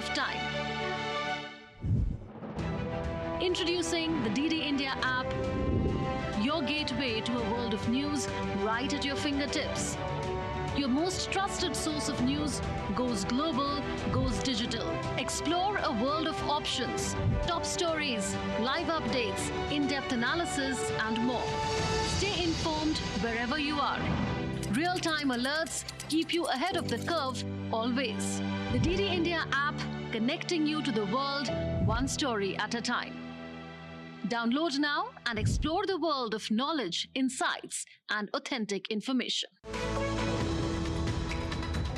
of time. Introducing the DD India app, your gateway to a world of news right at your fingertips. Your most trusted source of news goes global, goes digital. Explore a world of options, top stories, live updates, in-depth analysis, and more. Stay informed wherever you are. Real-time alerts keep you ahead of the curve always. The DD India app, connecting you to the world, one story at a time. Download now and explore the world of knowledge, insights, and authentic information.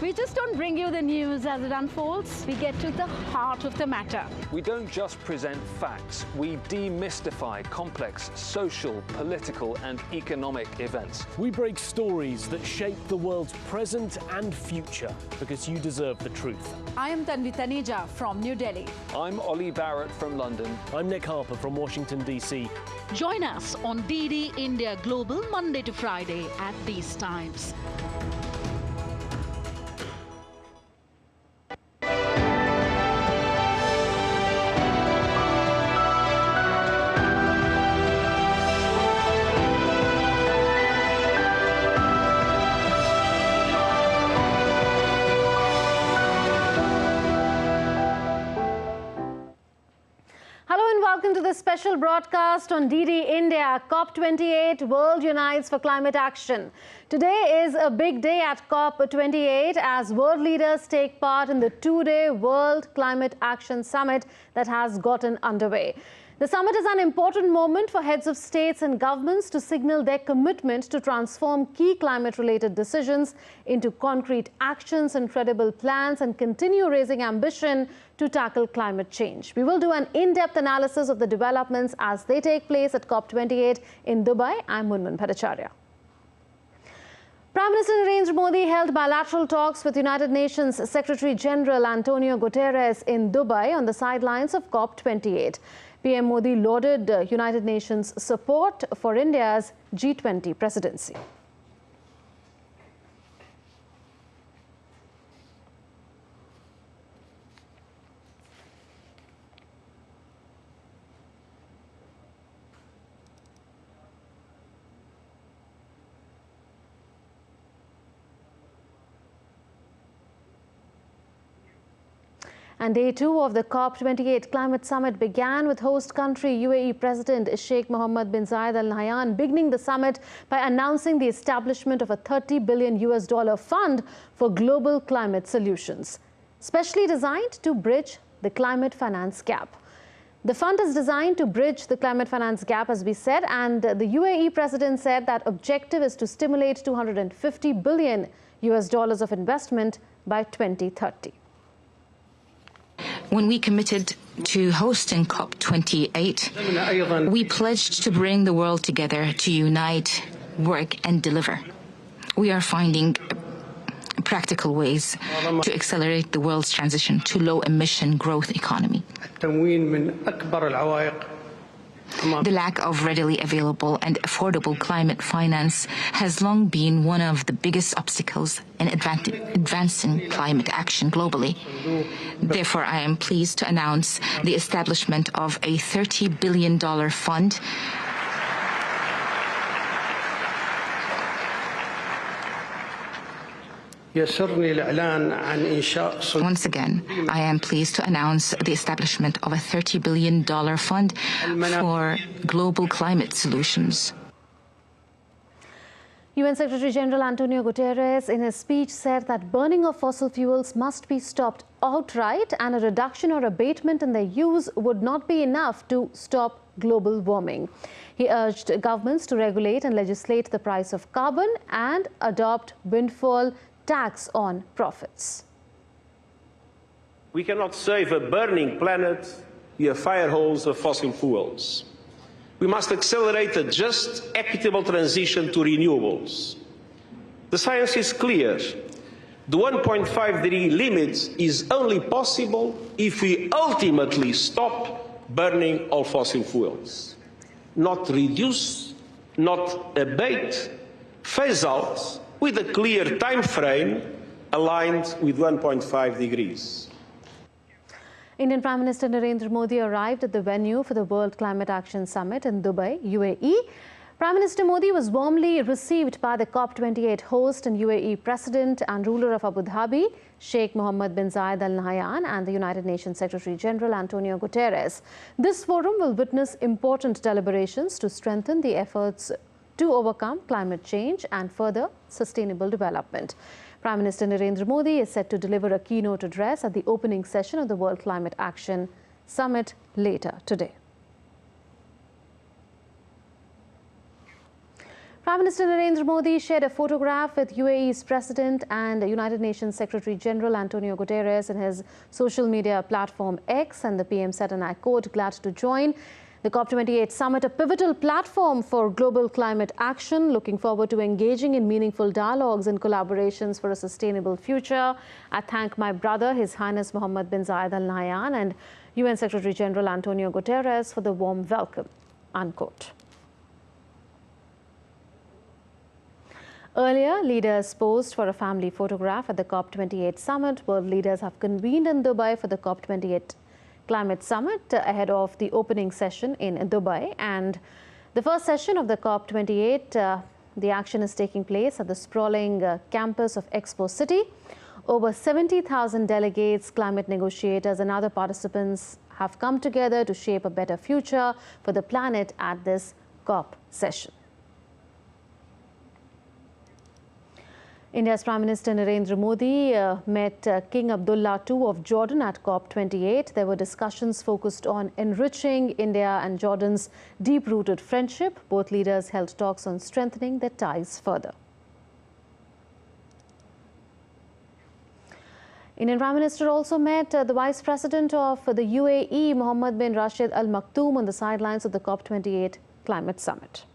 We just don't bring you the news as it unfolds. We get to the heart of the matter. We don't just present facts. We demystify complex social, political, and economic events. We break stories that shape the world's present and future because you deserve the truth. I am Tanvi Taneja from New Delhi. I'm Ollie Barrett from London. I'm Nick Harper from Washington, D.C. Join us on DD India Global Monday to Friday at these times. Welcome to this special broadcast on DD India. COP28 World Unites for Climate Action. Today is a big day at COP28 as world leaders take part in the two-day World Climate Action Summit that has gotten underway. The summit is an important moment for heads of states and governments to signal their commitment to transform key climate-related decisions into concrete actions and credible plans and continue raising ambition to tackle climate change. We will do an in-depth analysis of the developments as they take place at COP28 in Dubai. I'm Munmun Bhattacharya. Prime Minister Narendra Modi held bilateral talks with United Nations Secretary General Antonio Guterres in Dubai on the sidelines of COP28. PM Modi lauded United Nations support for India's G20 presidency. And day two of the COP28 Climate Summit began with host country UAE President Sheikh Mohammed bin Zayed Al Nahyan beginning the summit by announcing the establishment of a $30 billion fund for global climate solutions, specially designed to bridge the climate finance gap. The fund is designed to bridge the climate finance gap, as we said, and the UAE president said that objective is to stimulate $250 billion of investment by 2030. When we committed to hosting COP28, we pledged to bring the world together to unite, work, and deliver. We are finding practical ways to accelerate the world's transition to low-emission growth economy. The lack of readily available and affordable climate finance has long been one of the biggest obstacles in advancing climate action globally. Therefore, I am pleased to announce the establishment of a $30 billion fund Once again, I am pleased to announce the establishment of a $30 billion fund for global climate solutions. UN Secretary General Antonio Guterres in his speech said that burning of fossil fuels must be stopped outright and a reduction or abatement in their use would not be enough to stop global warming. He urged governments to regulate and legislate the price of carbon and adopt windfall tax on profits. We cannot save a burning planet via fire holes of fossil fuels. We must accelerate a just, equitable transition to renewables. The science is clear. The 1.5-degree limit is only possible if we ultimately stop burning all fossil fuels. Not reduce, not abate, phase out, with a clear time frame aligned with 1.5 degrees. Indian Prime Minister Narendra Modi arrived at the venue for the World Climate Action Summit in Dubai, UAE. Prime Minister Modi was warmly received by the COP28 host and UAE President and ruler of Abu Dhabi, Sheikh Mohammed bin Zayed Al Nahyan, and the United Nations Secretary General Antonio Guterres. This forum will witness important deliberations to strengthen the efforts to overcome climate change and further sustainable development. Prime Minister Narendra Modi is set to deliver a keynote address at the opening session of the World Climate Action Summit later today. Prime Minister Narendra Modi shared a photograph with UAE's President and United Nations Secretary General Antonio Guterres in his social media platform X, and the PM said, and I quote, "Glad to join the COP28 Summit, a pivotal platform for global climate action. Looking forward to engaging in meaningful dialogues and collaborations for a sustainable future. I thank my brother, His Highness Mohammed bin Zayed Al Nahyan, and UN Secretary General Antonio Guterres for the warm welcome," unquote. Earlier, leaders posed for a family photograph at the COP28 Summit. World leaders have convened in Dubai for the COP28 Climate Summit ahead of the opening session in Dubai. And the first session of the COP28, the action is taking place at the sprawling campus of Expo City. Over 70,000 delegates, climate negotiators and other participants have come together to shape a better future for the planet at this COP session. India's Prime Minister Narendra Modi met King Abdullah II of Jordan at COP28. There were discussions focused on enriching India and Jordan's deep-rooted friendship. Both leaders held talks on strengthening their ties further. Indian Prime Minister also met the Vice President of the UAE, Mohammed bin Rashid Al Maktoum, on the sidelines of the COP28 Climate Summit.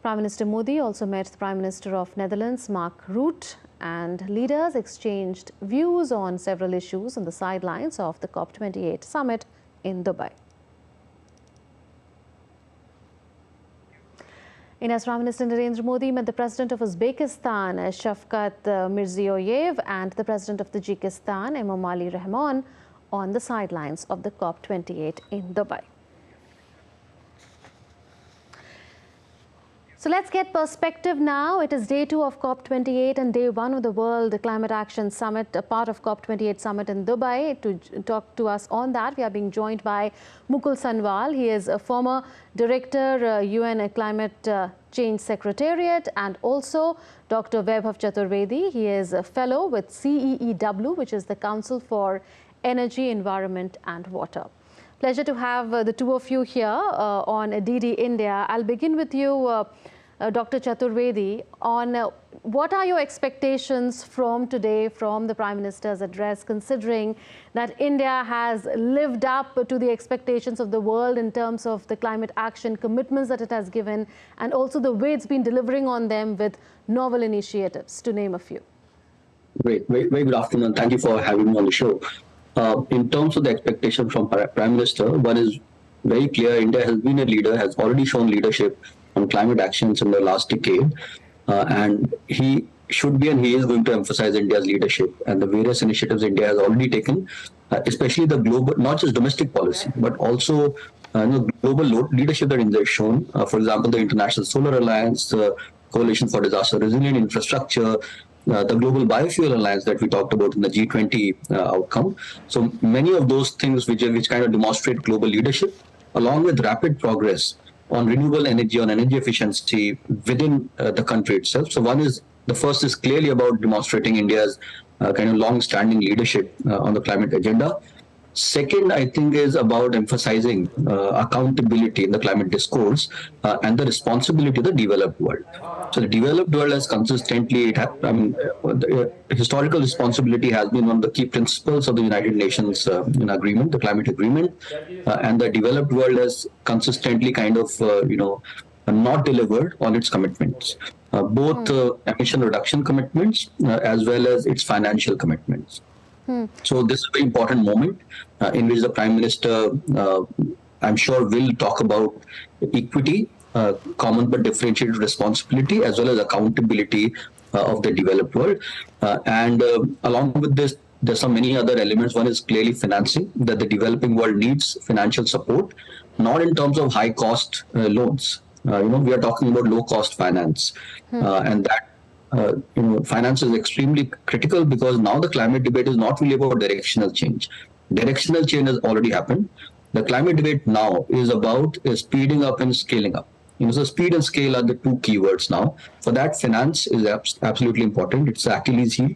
Prime Minister Modi also met the Prime Minister of Netherlands, Mark Rutte, and leaders exchanged views on several issues on the sidelines of the COP28 Summit in Dubai. India's Prime Minister Narendra Modi met the President of Uzbekistan, Shavkat Mirziyoyev, and the President of Tajikistan, Emomali Rahmon, on the sidelines of the COP28 in Dubai. So let's get perspective now. It is day 2 of COP28 and day 1 of the World Climate Action Summit, a part of COP28 Summit in Dubai. To talk to us on that, we are being joined by Mukul Sanwal. He is a former Director, UN Climate Change Secretariat, and also Dr. Vaibhav Chaturvedi. He is a fellow with CEEW, which is the Council for Energy, Environment and Water. Pleasure to have the two of you here on DD India. I'll begin with you, Dr. Chaturvedi, on what are your expectations from today, from the Prime Minister's address, considering that India has lived up to the expectations of the world in terms of the climate action commitments that it has given, and also the way it's been delivering on them with novel initiatives, to name a few. Great. Very good afternoon. Thank you for having me on the show. In terms of the expectation from Prime Minister, one is very clear. India has been a leader, has already shown leadership on climate actions in the last decade. And he should be, and he is going to emphasize India's leadership and the various initiatives India has already taken, especially the global, not just domestic policy, but also global leadership that India has shown. For example, the International Solar Alliance, the Coalition for Disaster Resilient Infrastructure, the Global Biofuel Alliance that we talked about in the G20 outcome. So many of those things which kind of demonstrate global leadership, along with rapid progress on renewable energy, on energy efficiency within the country itself. So the first is clearly about demonstrating India's kind of long-standing leadership on the climate agenda. Second, I think, is about emphasizing accountability in the climate discourse and the responsibility of the developed world. So the developed world has consistently, the historical responsibility has been one of the key principles of the United Nations agreement, the climate agreement, and the developed world has consistently kind of, not delivered on its commitments, both emission reduction commitments as well as its financial commitments. So this is a very important moment in which the Prime Minister, I'm sure, will talk about equity, common but differentiated responsibility, as well as accountability of the developed world. And along with this, there's some many other elements. One is clearly financing, that the developing world needs financial support, not in terms of high cost loans. We are talking about low cost finance, and that finance is extremely critical, because now the climate debate is not really about directional change. Directional change has already happened. The climate debate now is about speeding up and scaling up. So speed and scale are the two keywords now. For that, finance is absolutely important. It's the Achilles heel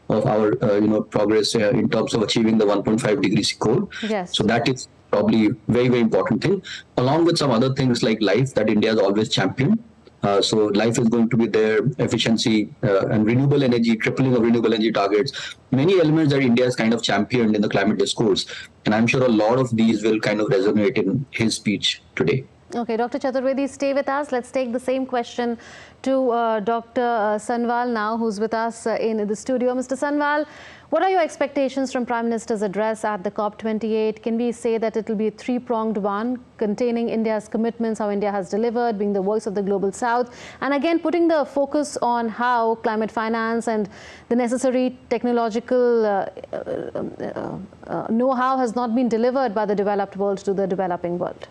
of our progress in terms of achieving the 1.5 degrees goal. Yes. So that is probably very, very important thing, along with some other things like life that India has always championed. So life is going to be there, efficiency and renewable energy, tripling of renewable energy targets, many elements that India has kind of championed in the climate discourse. And I'm sure a lot of these will kind of resonate in his speech today. Okay, Dr. Chaturvedi, stay with us. Let's take the same question to Dr. Sanwal now, who's with us in the studio. Mr. Sanwal, what are your expectations from Prime Minister's address at the COP28? Can we say that it will be a three-pronged one, containing India's commitments, how India has delivered, being the voice of the global south, and again putting the focus on how climate finance and the necessary technological know-how has not been delivered by the developed world to the developing world?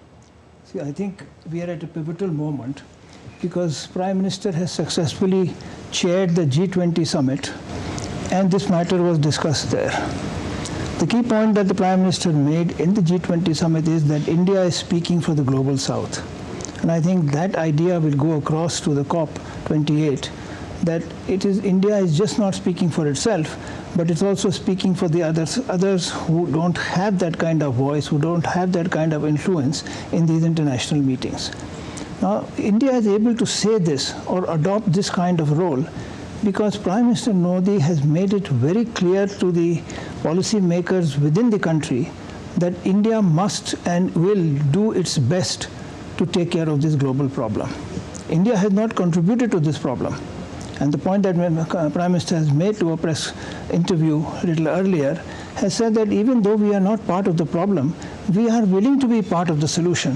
See, I think we are at a pivotal moment, because Prime Minister has successfully chaired the G20 Summit, and this matter was discussed there. The key point that the Prime Minister made in the G20 Summit is that India is speaking for the global south. And I think that idea will go across to the COP28, that India is just not speaking for itself, but it's also speaking for the others who don't have that kind of voice, who don't have that kind of influence in these international meetings. Now, India is able to say this or adopt this kind of role because Prime Minister Modi has made it very clear to the policy makers within the country that India must and will do its best to take care of this global problem. India has not contributed to this problem. And the point that Prime Minister has made to a press interview a little earlier has said that even though we are not part of the problem, we are willing to be part of the solution.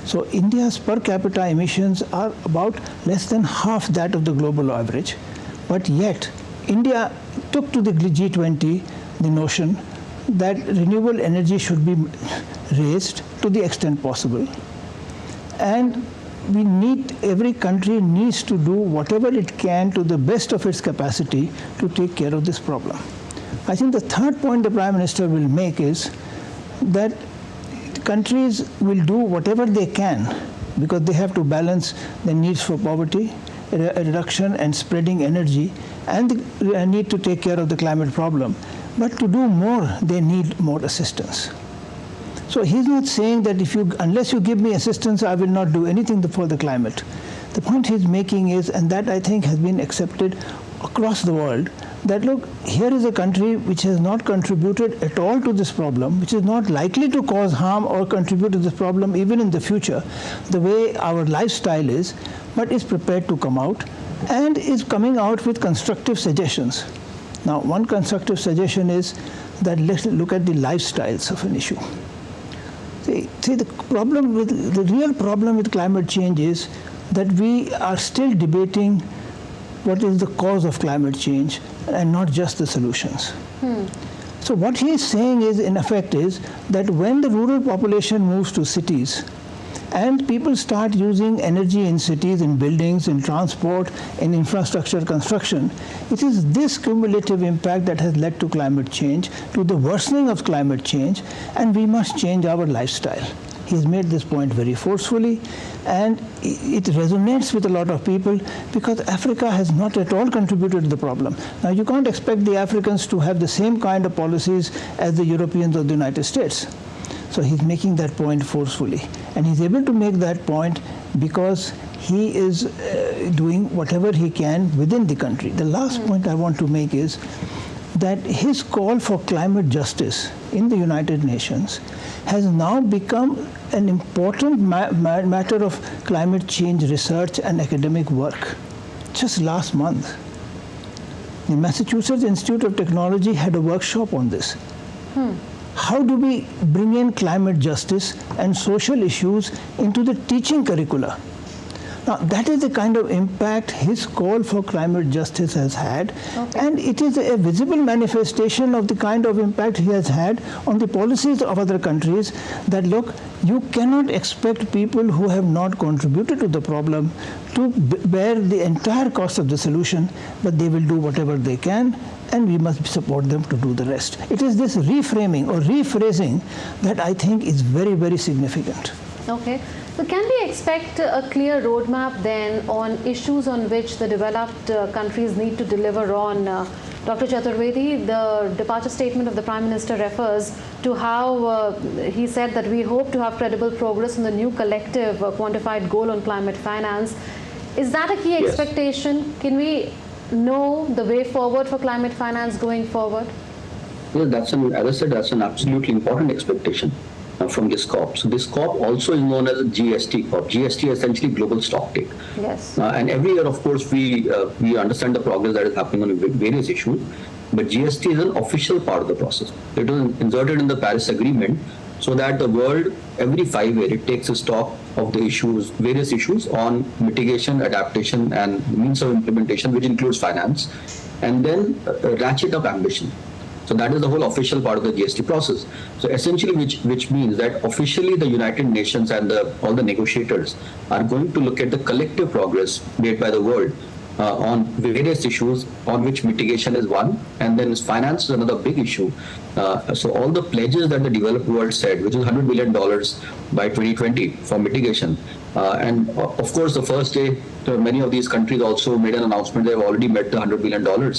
So India's per capita emissions are about less than half that of the global average. But yet, India took to the G20 the notion that renewable energy should be raised to the extent possible. And every country needs to do whatever it can to the best of its capacity to take care of this problem. I think the third point the Prime Minister will make is that countries will do whatever they can because they have to balance the needs for poverty, a reduction and spreading energy, and the need to take care of the climate problem. But to do more, they need more assistance. So he's not saying that unless you give me assistance, I will not do anything for the climate. The point he's making is, and that I think has been accepted across the world, that look, here is a country which has not contributed at all to this problem, which is not likely to cause harm or contribute to this problem even in the future, the way our lifestyle is, but is prepared to come out and is coming out with constructive suggestions. Now, one constructive suggestion is that let's look at the lifestyles of an issue. See, the real problem with climate change is that we are still debating what is the cause of climate change and not just the solutions. So what he is saying is, in effect, is that when the rural population moves to cities and people start using energy in cities, in buildings, in transport, in infrastructure construction, it is this cumulative impact that has led to climate change, to the worsening of climate change, and we must change our lifestyle. He has made this point very forcefully, and it resonates with a lot of people because Africa has not at all contributed to the problem. Now, you can't expect the Africans to have the same kind of policies as the Europeans or the United States. So he's making that point forcefully. And he's able to make that point because he is doing whatever he can within the country. The last point I want to make is that his call for climate justice in the United Nations has now become an important matter of climate change research and academic work. Just last month, the Massachusetts Institute of Technology had a workshop on this. How do we bring in climate justice and social issues into the teaching curricula? Now, that is the kind of impact his call for climate justice has had, and it is a visible manifestation of the kind of impact he has had on the policies of other countries, that look, you cannot expect people who have not contributed to the problem to bear the entire cost of the solution, but they will do whatever they can, and we must support them to do the rest. It is this reframing or rephrasing that I think is very, very significant. Okay. So can we expect a clear roadmap then on issues on which the developed countries need to deliver on? Dr. Chaturvedi, the departure statement of the Prime Minister refers to how he said that we hope to have credible progress on the new collective quantified goal on climate finance. Is that a key expectation? Can we know the way forward for climate finance going forward? Well, as I said, that's an absolutely important expectation from this COP. So this COP also is known as a GST COP. GST is essentially global stocktake. Yes. And every year, of course, we understand the progress that is happening on various issues, but GST is an official part of the process. It was inserted in the Paris Agreement so that the world, every 5 years, it takes a stock of the issues, various issues on mitigation, adaptation, and means of implementation, which includes finance, and then ratchet up ambition. So that is the whole official part of the GST process. So essentially, which means that officially the United Nations and all the negotiators are going to look at the collective progress made by the world on various issues on which mitigation is one, and then finance is another big issue. So all the pledges that the developed world said, which is $100 billion by 2020 for mitigation, and of course the first day, many of these countries also made an announcement they have already met the $100 billion.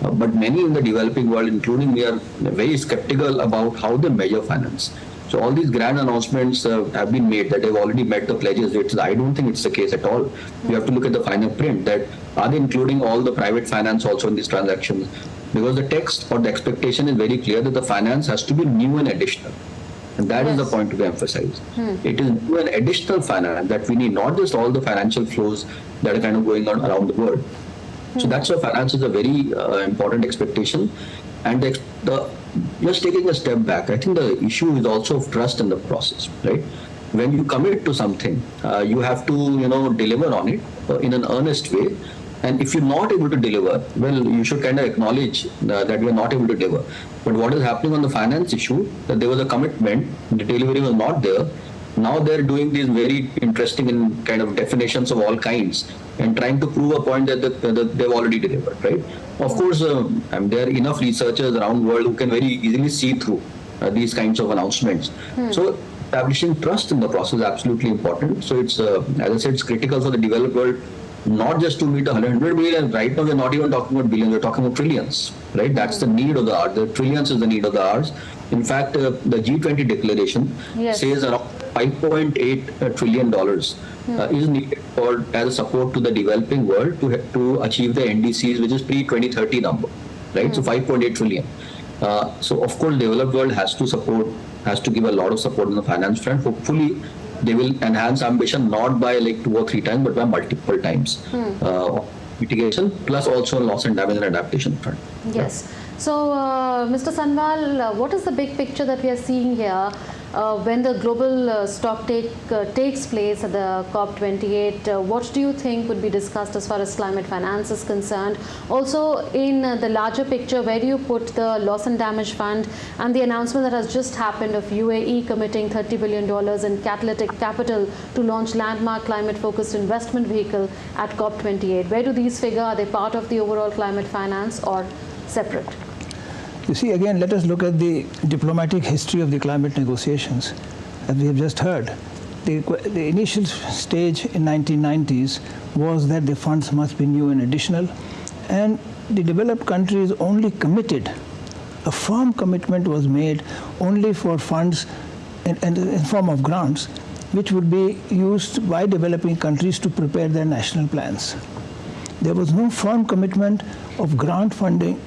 But many in the developing world, including me, are very skeptical about how they measure finance. So all these grand announcements have been made that they've already met the pledges. I don't think it's the case at all. You have to look at the finer print, that are they including all the private finance also in these transactions? Because the text or the expectation is very clear that the finance has to be new and additional. And that is the point to be emphasized. It is new and additional finance that we need, not just all the financial flows that are kind of going on around the world. So that's why finance is a very important expectation. And just taking a step back, I think the issue is also of trust in the process, right? When you commit to something, you have to, deliver on it in an earnest way. And if you're not able to deliver, well, you should kind of acknowledge that you're not able to deliver. But what is happening on the finance issue, that there was a commitment, the delivery was not there. Now they're doing these very interesting and kind of definitions of all kinds and trying to prove a point that they've already delivered, right? Of course, there are enough researchers around the world who can very easily see through these kinds of announcements. So establishing trust in the process is absolutely important. So it's, as I said, it's critical for the developed world, not just to meet 100 billion. Right now, we're not even talking about billions, we're talking about trillions, right? That's the need of the hour. The trillions is the need of the hours. In fact, the G20 declaration says around $5.8 trillion is needed as a support to the developing world to achieve the NDCs, which is pre-2030 number, right? So 5.8 trillion. So of course, developed world has to give a lot of support on the finance front. Hopefully, they will enhance ambition not by like 2 or 3 times, but by multiple times. Mitigation plus also loss and damage and adaptation front. Yes. So, Mr. Sanwal, what is the big picture that we are seeing here when the global stock takes place at the COP28? What do you think would be discussed as far as climate finance is concerned? Also, in the larger picture, where do you put the loss and damage fund and the announcement that has just happened of UAE committing $30 billion in catalytic capital to launch landmark climate-focused investment vehicle at COP28? Where do these figure? Are they part of the overall climate finance or separate? You see, again, let us look at the diplomatic history of the climate negotiations. As we have just heard, the initial stage in 1990s was that the funds must be new and additional, and the developed countries only committed, a firm commitment was made only for funds in form of grants, which would be used by developing countries to prepare their national plans. There was no firm commitment of grant funding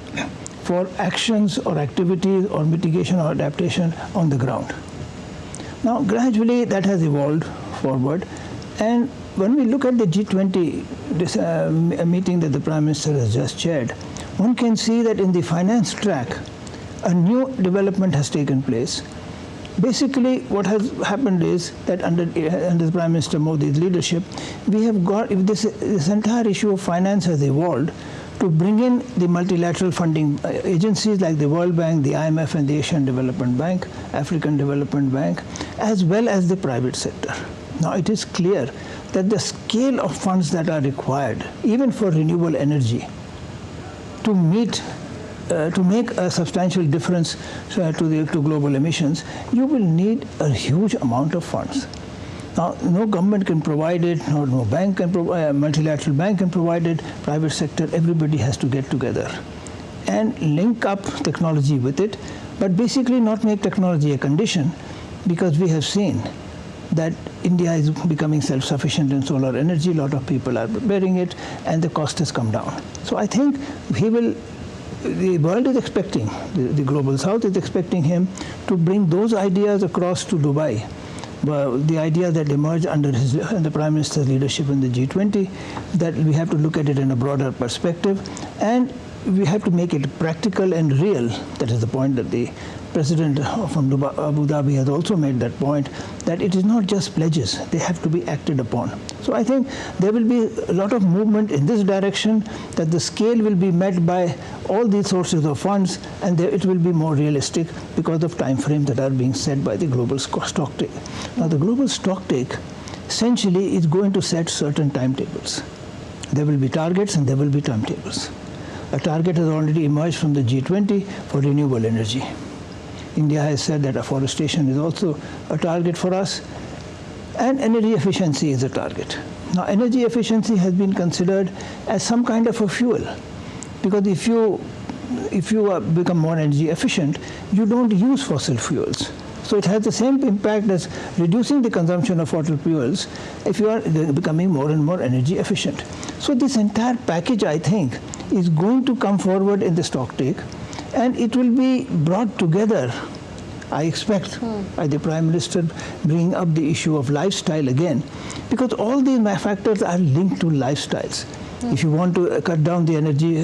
for actions or activities or mitigation or adaptation on the ground. Now, gradually that has evolved forward, and when we look at the G20 meeting that the Prime Minister has just chaired, one can see that in the finance track, a new development has taken place. basically what has happened is that under Prime Minister Modi's leadership, we have got, if this entire issue of finance has evolved to bring in the multilateral funding agencies like the World Bank, the IMF and the Asian Development Bank, African Development Bank, as well as the private sector. Now it is clear that the scale of funds that are required, even for renewable energy, to meet to make a substantial difference to global emissions, you will need a huge amount of funds. Now, no government can provide it, no bank can provide, multilateral bank can provide it, private sector, everybody has to get together and link up technology with it, but basically not make technology a condition, because we have seen that India is becoming self-sufficient in solar energy, a lot of people are preparing it, and the cost has come down. So I think the world is expecting, the global south is expecting him to bring those ideas across to Dubai. The idea that emerged under the Prime Minister's leadership in the G20, that we have to look at it in a broader perspective, and we have to make it practical and real. That is the point that the President from Abu Dhabi has also made that point, that it is not just pledges, they have to be acted upon. So I think there will be a lot of movement in this direction, that the scale will be met by all these sources of funds, and it will be more realistic because of time frames that are being set by the global stocktake. Now the global stocktake essentially is going to set certain timetables. There will be targets and there will be timetables. A target has already emerged from the G20 for renewable energy. India has said that afforestation is also a target for us, and energy efficiency is a target. Now, energy efficiency has been considered as some kind of a fuel, because if you become more energy efficient, you don't use fossil fuels. So it has the same impact as reducing the consumption of fossil fuels if you are becoming more and more energy efficient. So this entire package, I think, is going to come forward in the stocktake, and it will be brought together, I expect, by the Prime Minister bringing up the issue of lifestyle again, because all these factors are linked to lifestyles. If you want to cut down the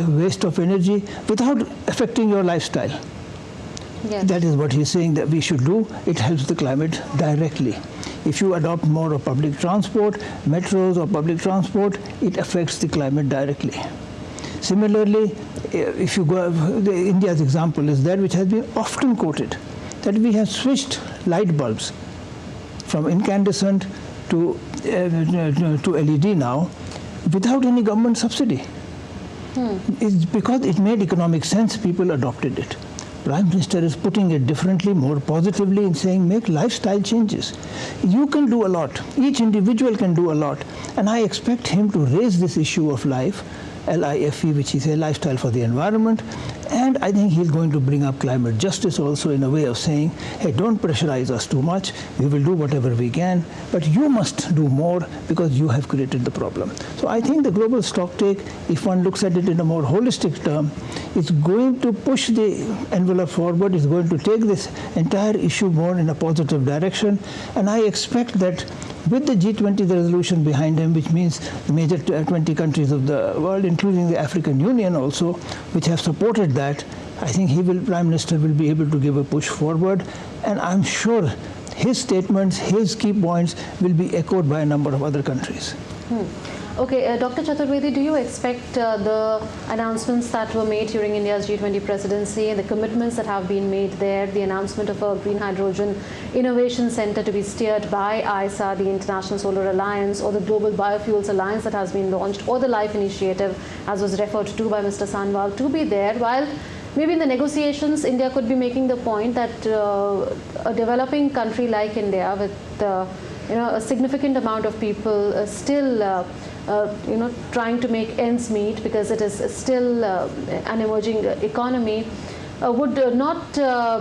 waste of energy without affecting your lifestyle, that is what he's saying that we should do. It helps the climate directly. If you adopt more of public transport, metros or public transport, it affects the climate directly. Similarly, if you go, India's example is that which has been often quoted, that we have switched light bulbs from incandescent to LED now without any government subsidy. It's because it made economic sense, people adopted it. Prime Minister is putting it differently, more positively, in saying make lifestyle changes. You can do a lot. Each individual can do a lot. And I expect him to raise this issue of life, LIFE, which is a lifestyle for the environment. And I think he's going to bring up climate justice also, in a way of saying, hey, don't pressurize us too much. We will do whatever we can, but you must do more because you have created the problem. So I think the global stocktake, if one looks at it in a more holistic term, is going to push the envelope forward. It's going to take this entire issue more in a positive direction. And I expect that with the G20, the resolution behind him, which means the major 20 countries of the world, including the African Union also, which have supported that, I think Prime Minister will be able to give a push forward. And I'm sure his statements, his key points will be echoed by a number of other countries. Okay, Dr. Chaturvedi, do you expect the announcements that were made during India's G20 presidency and the commitments that have been made there, the announcement of a Green Hydrogen Innovation Center to be steered by ISA, the International Solar Alliance, or the Global Biofuels Alliance that has been launched, or the LIFE initiative, as was referred to by Mr. Sanwal, to be there, while maybe in the negotiations, India could be making the point that a developing country like India, with a significant amount of people still trying to make ends meet, because it is still an emerging economy, would not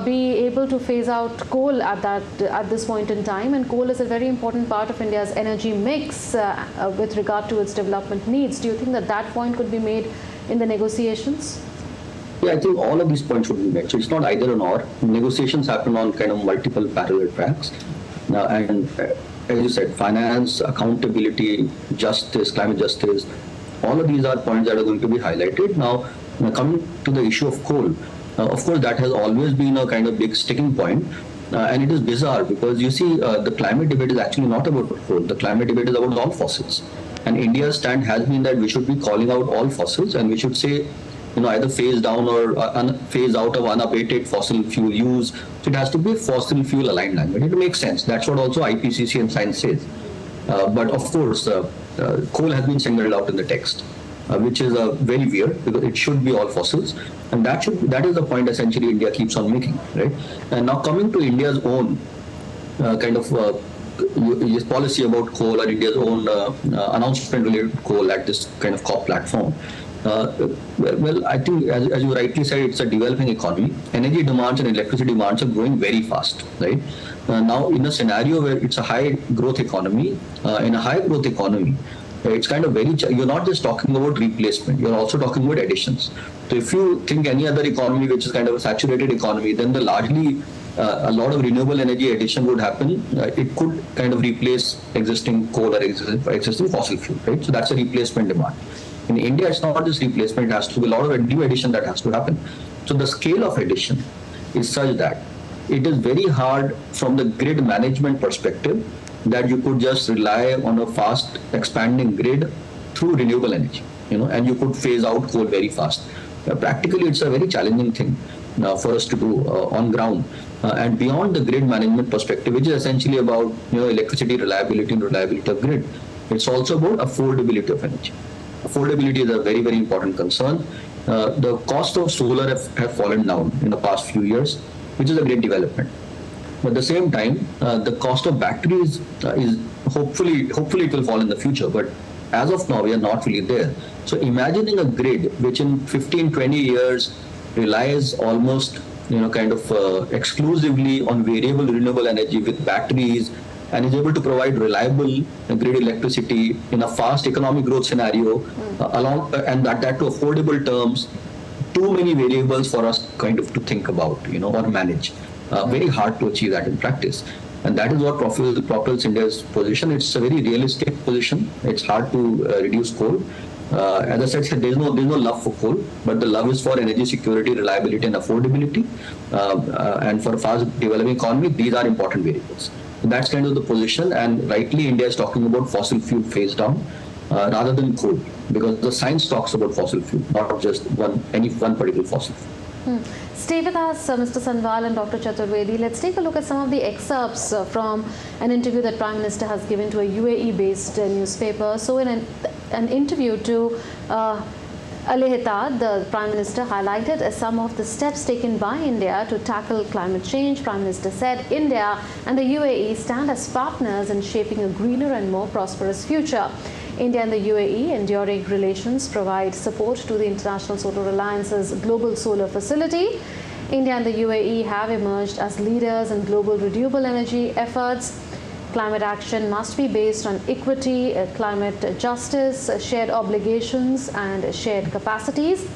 be able to phase out coal at this point in time. And coal is a very important part of India's energy mix with regard to its development needs. Do you think that that point could be made in the negotiations? Yeah, I think all of these points should be made. So it's not either or. Negotiations happen on kind of multiple parallel tracks. Now, and as you said, finance, accountability, justice, climate justice, all of these are points that are going to be highlighted. Now coming to the issue of coal, of course, that has always been a kind of big sticking point. And it is bizarre because you see, the climate debate is actually not about coal. The climate debate is about all fossils. And India's stand has been that we should be calling out all fossils, and we should say, either phase down or phase out of unabated fossil fuel use. So it has to be fossil fuel aligned language. It makes sense. That's what also IPCC and science says. But of course, coal has been singled out in the text, which is very weird because it should be all fossils. And that is the point essentially India keeps on making, right? And now coming to India's own policy about coal, or India's own announcement related to coal at this kind of COP platform. Well, I think, as you rightly said, it's a developing economy. Energy demands and electricity demands are growing very fast, right? Now, in a scenario where it's a high growth economy, in a high growth economy, it's kind of you're not just talking about replacement, you're also talking about additions. So if you think any other economy which is kind of a saturated economy, then a lot of renewable energy addition would happen. It could kind of replace existing coal or existing fossil fuel, right? So that's a replacement demand. In India, it's not just replacement, it has to be a lot of new addition that has to happen. So the scale of addition is such that it is very hard from the grid management perspective that you could just rely on a fast expanding grid through renewable energy, and you could phase out coal very fast. Practically, it's a very challenging thing for us to do on ground. And beyond the grid management perspective, which is essentially about electricity reliability and reliability of grid, it's also about affordability of energy. Affordability is a very, very important concern. The cost of solar have fallen down in the past few years, which is a great development. But at the same time, the cost of batteries is hopefully it will fall in the future. But as of now, we are not really there. So imagining a grid which in 15, 20 years relies almost exclusively on variable renewable energy with batteries, and is able to provide reliable grid electricity in a fast economic growth scenario, and that to affordable terms. Too many variables for us kind of to think about, or manage. Very hard to achieve that in practice. And that is what propels India's position. It's a very realistic position. It's hard to reduce coal. As I said, there's no love for coal, but the love is for energy security, reliability, and affordability. And for a fast developing economy, these are important variables. That's kind of the position, and rightly India is talking about fossil fuel phase down rather than coal, because the science talks about fossil fuel, not just any one particular fossil fuel. Stay with us, Mr. Sanwal and Dr. Chaturvedi. Let's take a look at some of the excerpts from an interview that Prime Minister has given to a UAE-based newspaper. So in an interview to Al-Ittihad, the Prime Minister highlighted some of the steps taken by India to tackle climate change. Prime Minister said India and the UAE stand as partners in shaping a greener and more prosperous future. India and the UAE enduring relations provide support to the International Solar Alliance's global solar facility. India and the UAE have emerged as leaders in global renewable energy efforts. Climate action must be based on equity, climate justice, shared obligations, and shared capacities.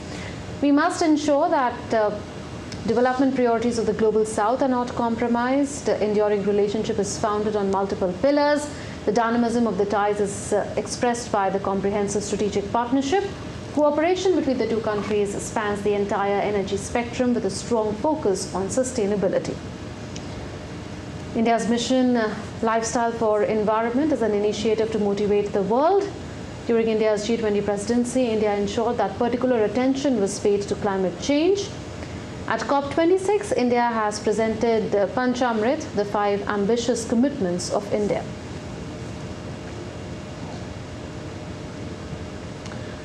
We must ensure that development priorities of the global south are not compromised. The enduring relationship is founded on multiple pillars. The dynamism of the ties is expressed by the comprehensive strategic partnership. Cooperation between the two countries spans the entire energy spectrum with a strong focus on sustainability. India's mission, Lifestyle for Environment, is an initiative to motivate the world. During India's G20 presidency, India ensured that particular attention was paid to climate change. At COP26, India has presented Panchamrit, the 5 ambitious commitments of India.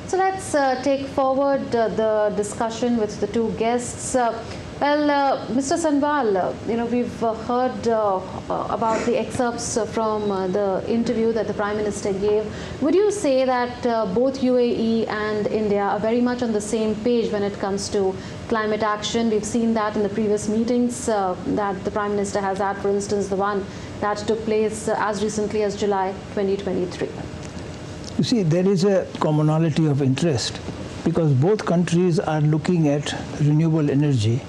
So let's take forward the discussion with the two guests. Mr. Sanwal, we've heard about the excerpts from the interview that the Prime Minister gave. Would you say that both UAE and India are very much on the same page when it comes to climate action? We've seen that in the previous meetings that the Prime Minister has had, for instance, the one that took place as recently as July 2023. You see, there is a commonality of interest because both countries are looking at renewable energy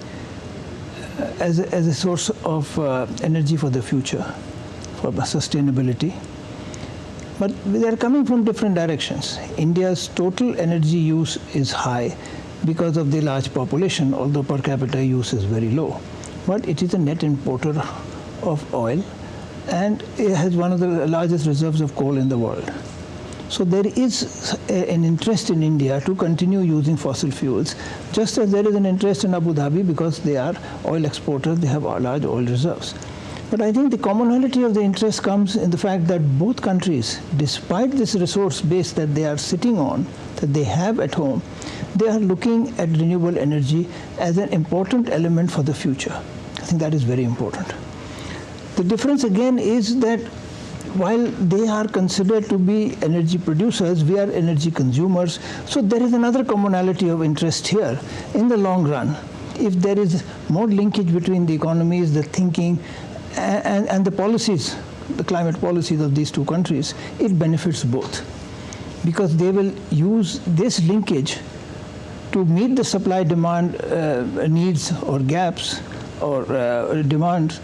as a source of energy for the future, for sustainability. But they are coming from different directions. India's total energy use is high because of the large population, although per capita use is very low. but it is a net importer of oil, and it has one of the largest reserves of coal in the world. So there is an interest in India to continue using fossil fuels, just as there is an interest in Abu Dhabi because they are oil exporters, they have large oil reserves. But I think the commonality of the interest comes in the fact that both countries, despite this resource base that they are sitting on, that they have at home, they are looking at renewable energy as an important element for the future. I think that is very important. The difference again is that while they are considered to be energy producers, we are energy consumers. So there is another commonality of interest here. In the long run, if there is more linkage between the economies, the thinking, and the policies, the climate policies of these two countries, it benefits both. Because they will use this linkage to meet the supply-demand needs or gaps or demands,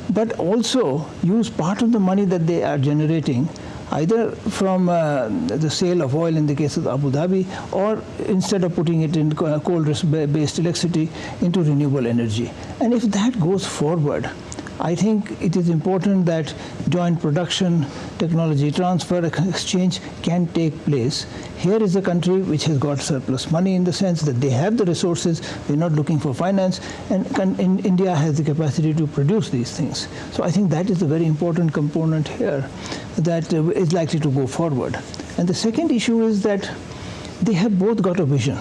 but also use part of the money that they are generating either from the sale of oil in the case of Abu Dhabi, or instead of putting it in coal-based electricity, into renewable energy. And if that goes forward, I think it is important that joint production, technology transfer, exchange can take place. Here is a country which has got surplus money in the sense that they have the resources, they're not looking for finance, and India has the capacity to produce these things. So I think that is a very important component here that is likely to go forward. And the second issue is that they have both got a vision.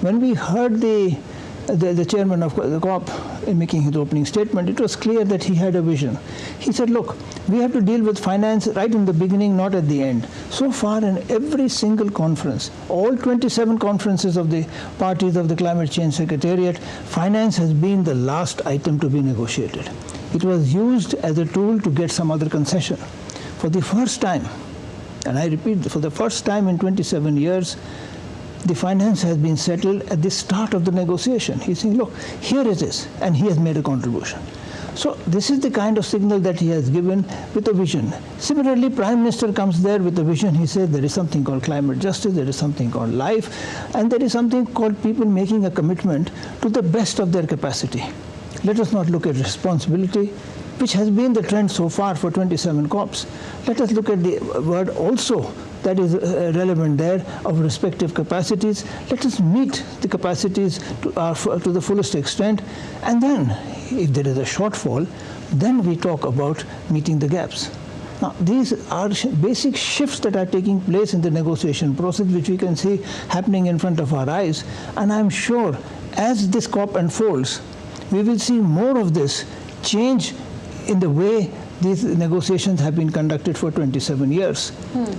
When we heard the chairman of the COP in making his opening statement, it was clear that he had a vision. He said, look, we have to deal with finance right in the beginning, not at the end. So far in every single conference, all 27 conferences of the parties of the Climate Change Secretariat, finance has been the last item to be negotiated. It was used as a tool to get some other concession. For the first time, and I repeat, for the first time in 27 years, the finance has been settled at the start of the negotiation. He's saying, look, here it is, and he has made a contribution. So this is the kind of signal that he has given with a vision. Similarly, Prime Minister comes there with a vision. He says there is something called climate justice, there is something called life, and there is something called people making a commitment to the best of their capacity. Let us not look at responsibility, which has been the trend so far for 27 COPs. Let us look at the word also that is relevant there of respective capacities. Let us meet the capacities to the fullest extent, and then if there is a shortfall, then we talk about meeting the gaps. Now, these are basic shifts that are taking place in the negotiation process, which we can see happening in front of our eyes, and I'm sure as this COP unfolds, we will see more of this change in the way these negotiations have been conducted for 27 years.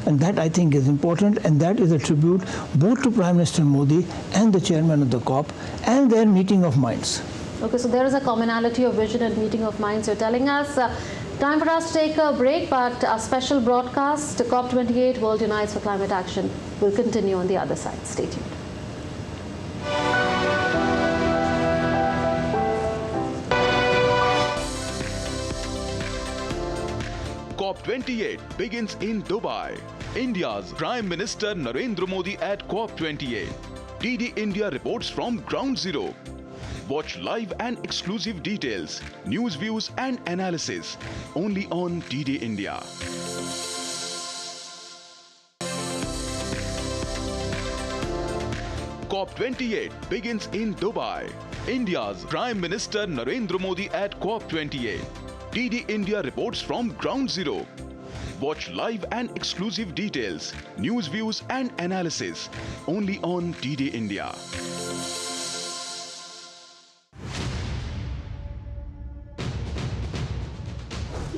And that, I think, is important, and that is a tribute both to Prime Minister Modi and the chairman of the COP and their meeting of minds. Okay, so there is a commonality of vision and meeting of minds, you're telling us. Time for us to take a break, but our special broadcast, COP28 World Unites for Climate Action, will continue on the other side. Stay tuned. COP28 begins in Dubai. India's Prime Minister Narendra Modi at COP28. DD India reports from Ground Zero. Watch live and exclusive details, news views and analysis only on DD India. COP28 begins in Dubai. India's Prime Minister Narendra Modi at COP28. DD India reports from Ground Zero. Watch live and exclusive details, news views and analysis only on DD India.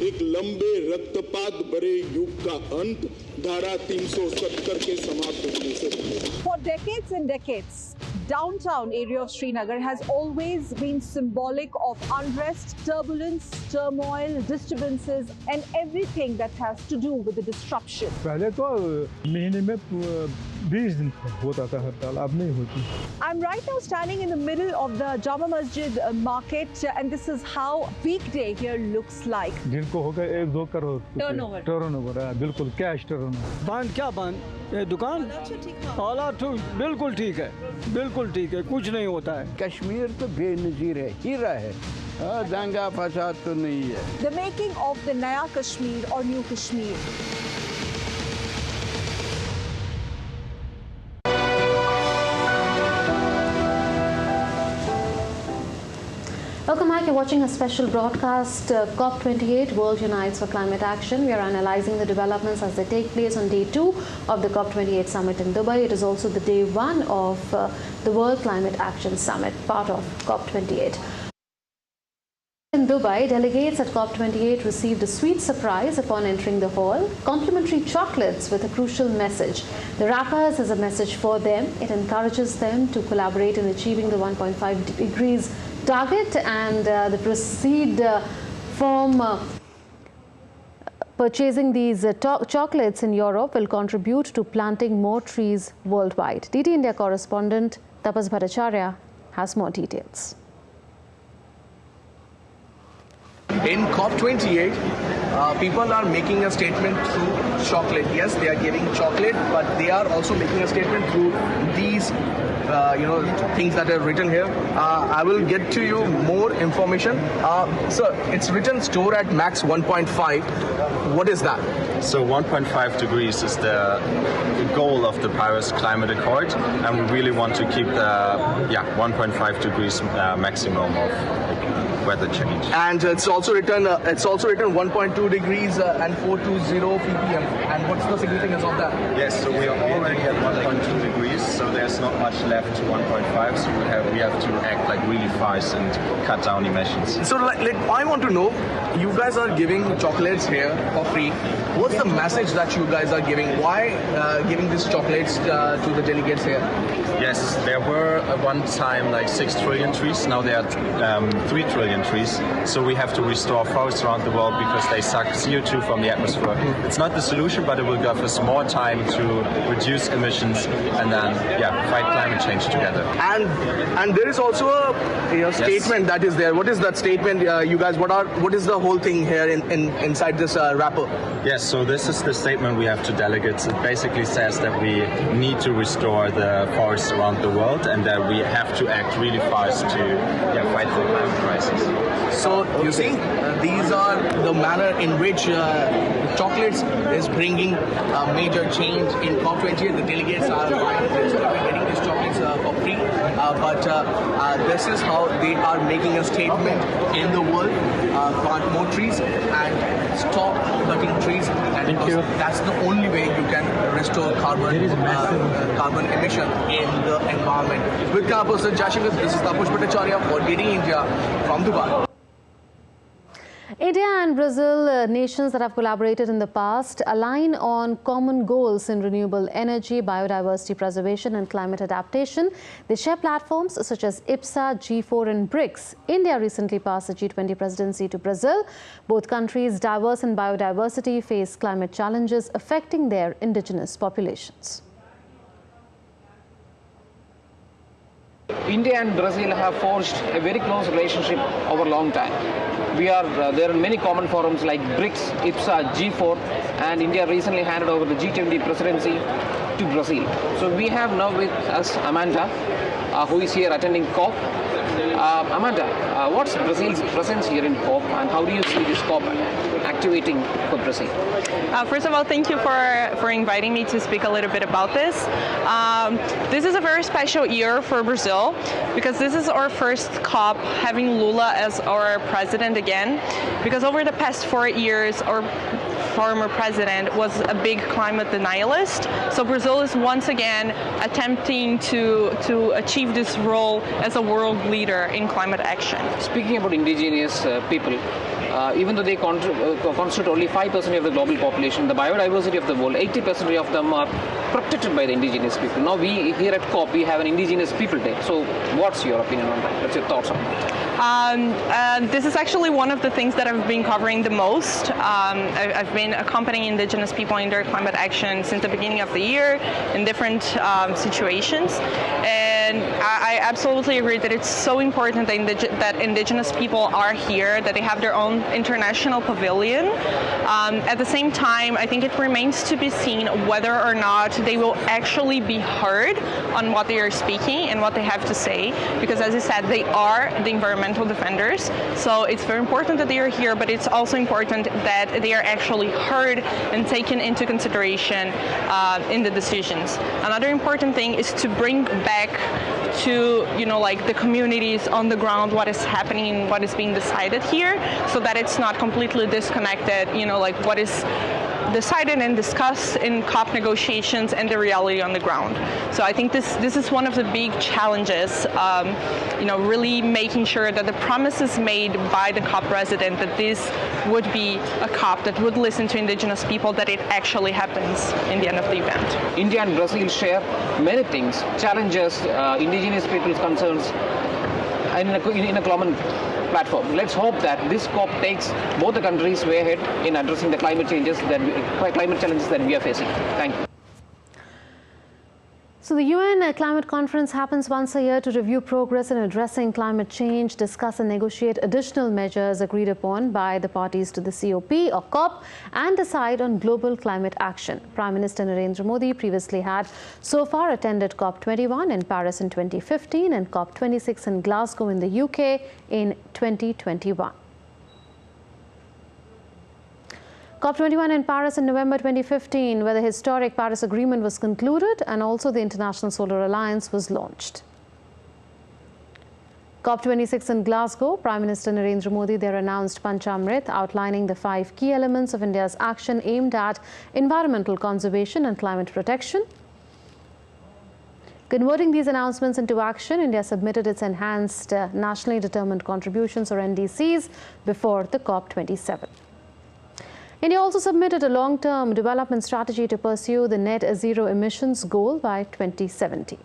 एक लंबे रक्तपात भरे युग का अंत धारा 370 के समाप्त होने से पहले। For decades and decades, downtown area of Srinagar has always been symbolic of unrest, turbulence, turmoil, disturbances, and everything that has to do with the disruption. पहले तो महीने में 20 दिन होता था हड़ताल, अब नहीं होती। I'm right now standing in the middle of the Jama Masjid market, and this is how weekday here looks like. दिन को होगा 1-2 करोड़ टर्नओवर, बिल्कुल कैश टर्नओवर। बंद क्या बंद? ये दुकान हालात तो बिल्कुल ठीक है, बिल्कुल ठीक है, कुछ नहीं होता है। कश्मीर तो बेनजीर है, हीरा है, दंगा फसाद तो नहीं है। The making of the Naya Kashmir or New Kashmir. Welcome back. You're watching a special broadcast, COP28 World Unites for Climate Action. We are analyzing the developments as they take place on day 2 of the COP28 Summit in Dubai. It is also the day 1 of the World Climate Action Summit, part of COP28. In Dubai, delegates at COP28 received a sweet surprise upon entering the hall, complimentary chocolates with a crucial message. The wrappers has a message for them. It encourages them to collaborate in achieving the 1.5 degrees target, and the proceed from purchasing these chocolates in Europe will contribute to planting more trees worldwide. DD India correspondent Tapas Bhattacharya has more details. In COP28, people are making a statement through chocolate. Yes, they are giving chocolate, but they are also making a statement through these things that are written here. I will get to you more information. Sir, it's written store at max 1.5. What is that? So 1.5 degrees is the goal of the Paris Climate Accord, and we really want to keep the 1.5 degrees maximum of weather change. And it's also written 1.2 degrees and 420 ppm. And what's the significance of that? Yes, so we are already at 1.2 degrees, so there's not much left to 1.5. So we have to act like really fast and cut down emissions. So I want to know, you guys are giving chocolates here for free. What's the message that you guys are giving? Why giving these chocolates to the delegates here? Yes, there were at one time like 6 trillion trees. Now there are 3 trillion trees. So we have to restore forests around the world because they suck CO2 from the atmosphere. It's not the solution, but it will give us more time to reduce emissions and then fight climate change together. And there is also a statement that is there. What is that statement, you guys? What is the whole thing here inside this wrapper? Yes, so this is the statement we have to delegates. It basically says that we need to restore the forests around the world and that we have to act really fast to fight the climate crisis. So you see, these are the manner in which chocolates is bringing a major change in COP28. The delegates are getting these chocolates for free, but this is how they are making a statement in the world: plant more trees and stop cutting trees. And that's the only way you can restore carbon emission in the environment. With camera person Jashika, this is Tapas Bhattacharya for DD India from Dubai. India and Brazil, nations that have collaborated in the past, align on common goals in renewable energy, biodiversity preservation and climate adaptation. They share platforms such as IPSA, G4 and BRICS. India recently passed the G20 presidency to Brazil. Both countries, diverse in biodiversity, face climate challenges affecting their indigenous populations. India and Brazil have forged a very close relationship over a long time. There are many common forums like BRICS, IPSA, G4, and India recently handed over the G20 presidency to Brazil. So we have now with us Amanda, who is here attending COP. Amanda, what's Brazil's presence here in COP and how do you see this COP activating for Brazil? First of all, thank you for inviting me to speak a little bit about this. This is a very special year for Brazil because this is our first COP having Lula as our president again, because over the past 4 years our former president was a big climate denialist. So Brazil is once again attempting to achieve this role as a world leader in climate action. Speaking about indigenous people, even though they constitute only 5% of the global population, the biodiversity of the world, 80% of them are protected by the indigenous people. Now we here at COP, we have an indigenous people day. So what's your opinion on that? What's your thoughts on that? This is actually one of the things that I've been covering the most. I've been been accompanying indigenous people in their climate action since the beginning of the year in different situations. And I absolutely agree that it's so important that indigenous people are here, that they have their own international pavilion. At the same time, I think it remains to be seen whether or not they will actually be heard on what they are speaking and what they have to say, because as I said, they are the environmental defenders. So it's very important that they are here, but it's also important that they are actually heard and taken into consideration in the decisions. Another important thing is to bring back to, like the communities on the ground, what is happening, what is being decided here, so that it's not completely disconnected, like what is decided and discussed in COP negotiations and the reality on the ground. So I think this is one of the big challenges, really making sure that the promises made by the COP president that this would be a COP that would listen to indigenous people, that it actually happens in the end of the event. India and Brazil share many things, challenges, indigenous people's concerns, and in a common platform. Let's hope that this COP takes both the countries way ahead in addressing the climate challenges that we are facing. Thank you. So the UN Climate Conference happens once a year to review progress in addressing climate change, discuss and negotiate additional measures agreed upon by the parties to the COP or COP, and decide on global climate action. Prime Minister Narendra Modi previously had so far attended COP21 in Paris in 2015 and COP26 in Glasgow in the UK in 2021. COP21 in Paris in November 2015, where the historic Paris Agreement was concluded and also the International Solar Alliance was launched. COP26 in Glasgow, Prime Minister Narendra Modi there announced Panchamrit, outlining the 5 key elements of India's action aimed at environmental conservation and climate protection. Converting these announcements into action, India submitted its enhanced nationally determined contributions or NDCs before the COP27. India also submitted a long-term development strategy to pursue the net zero emissions goal by 2070.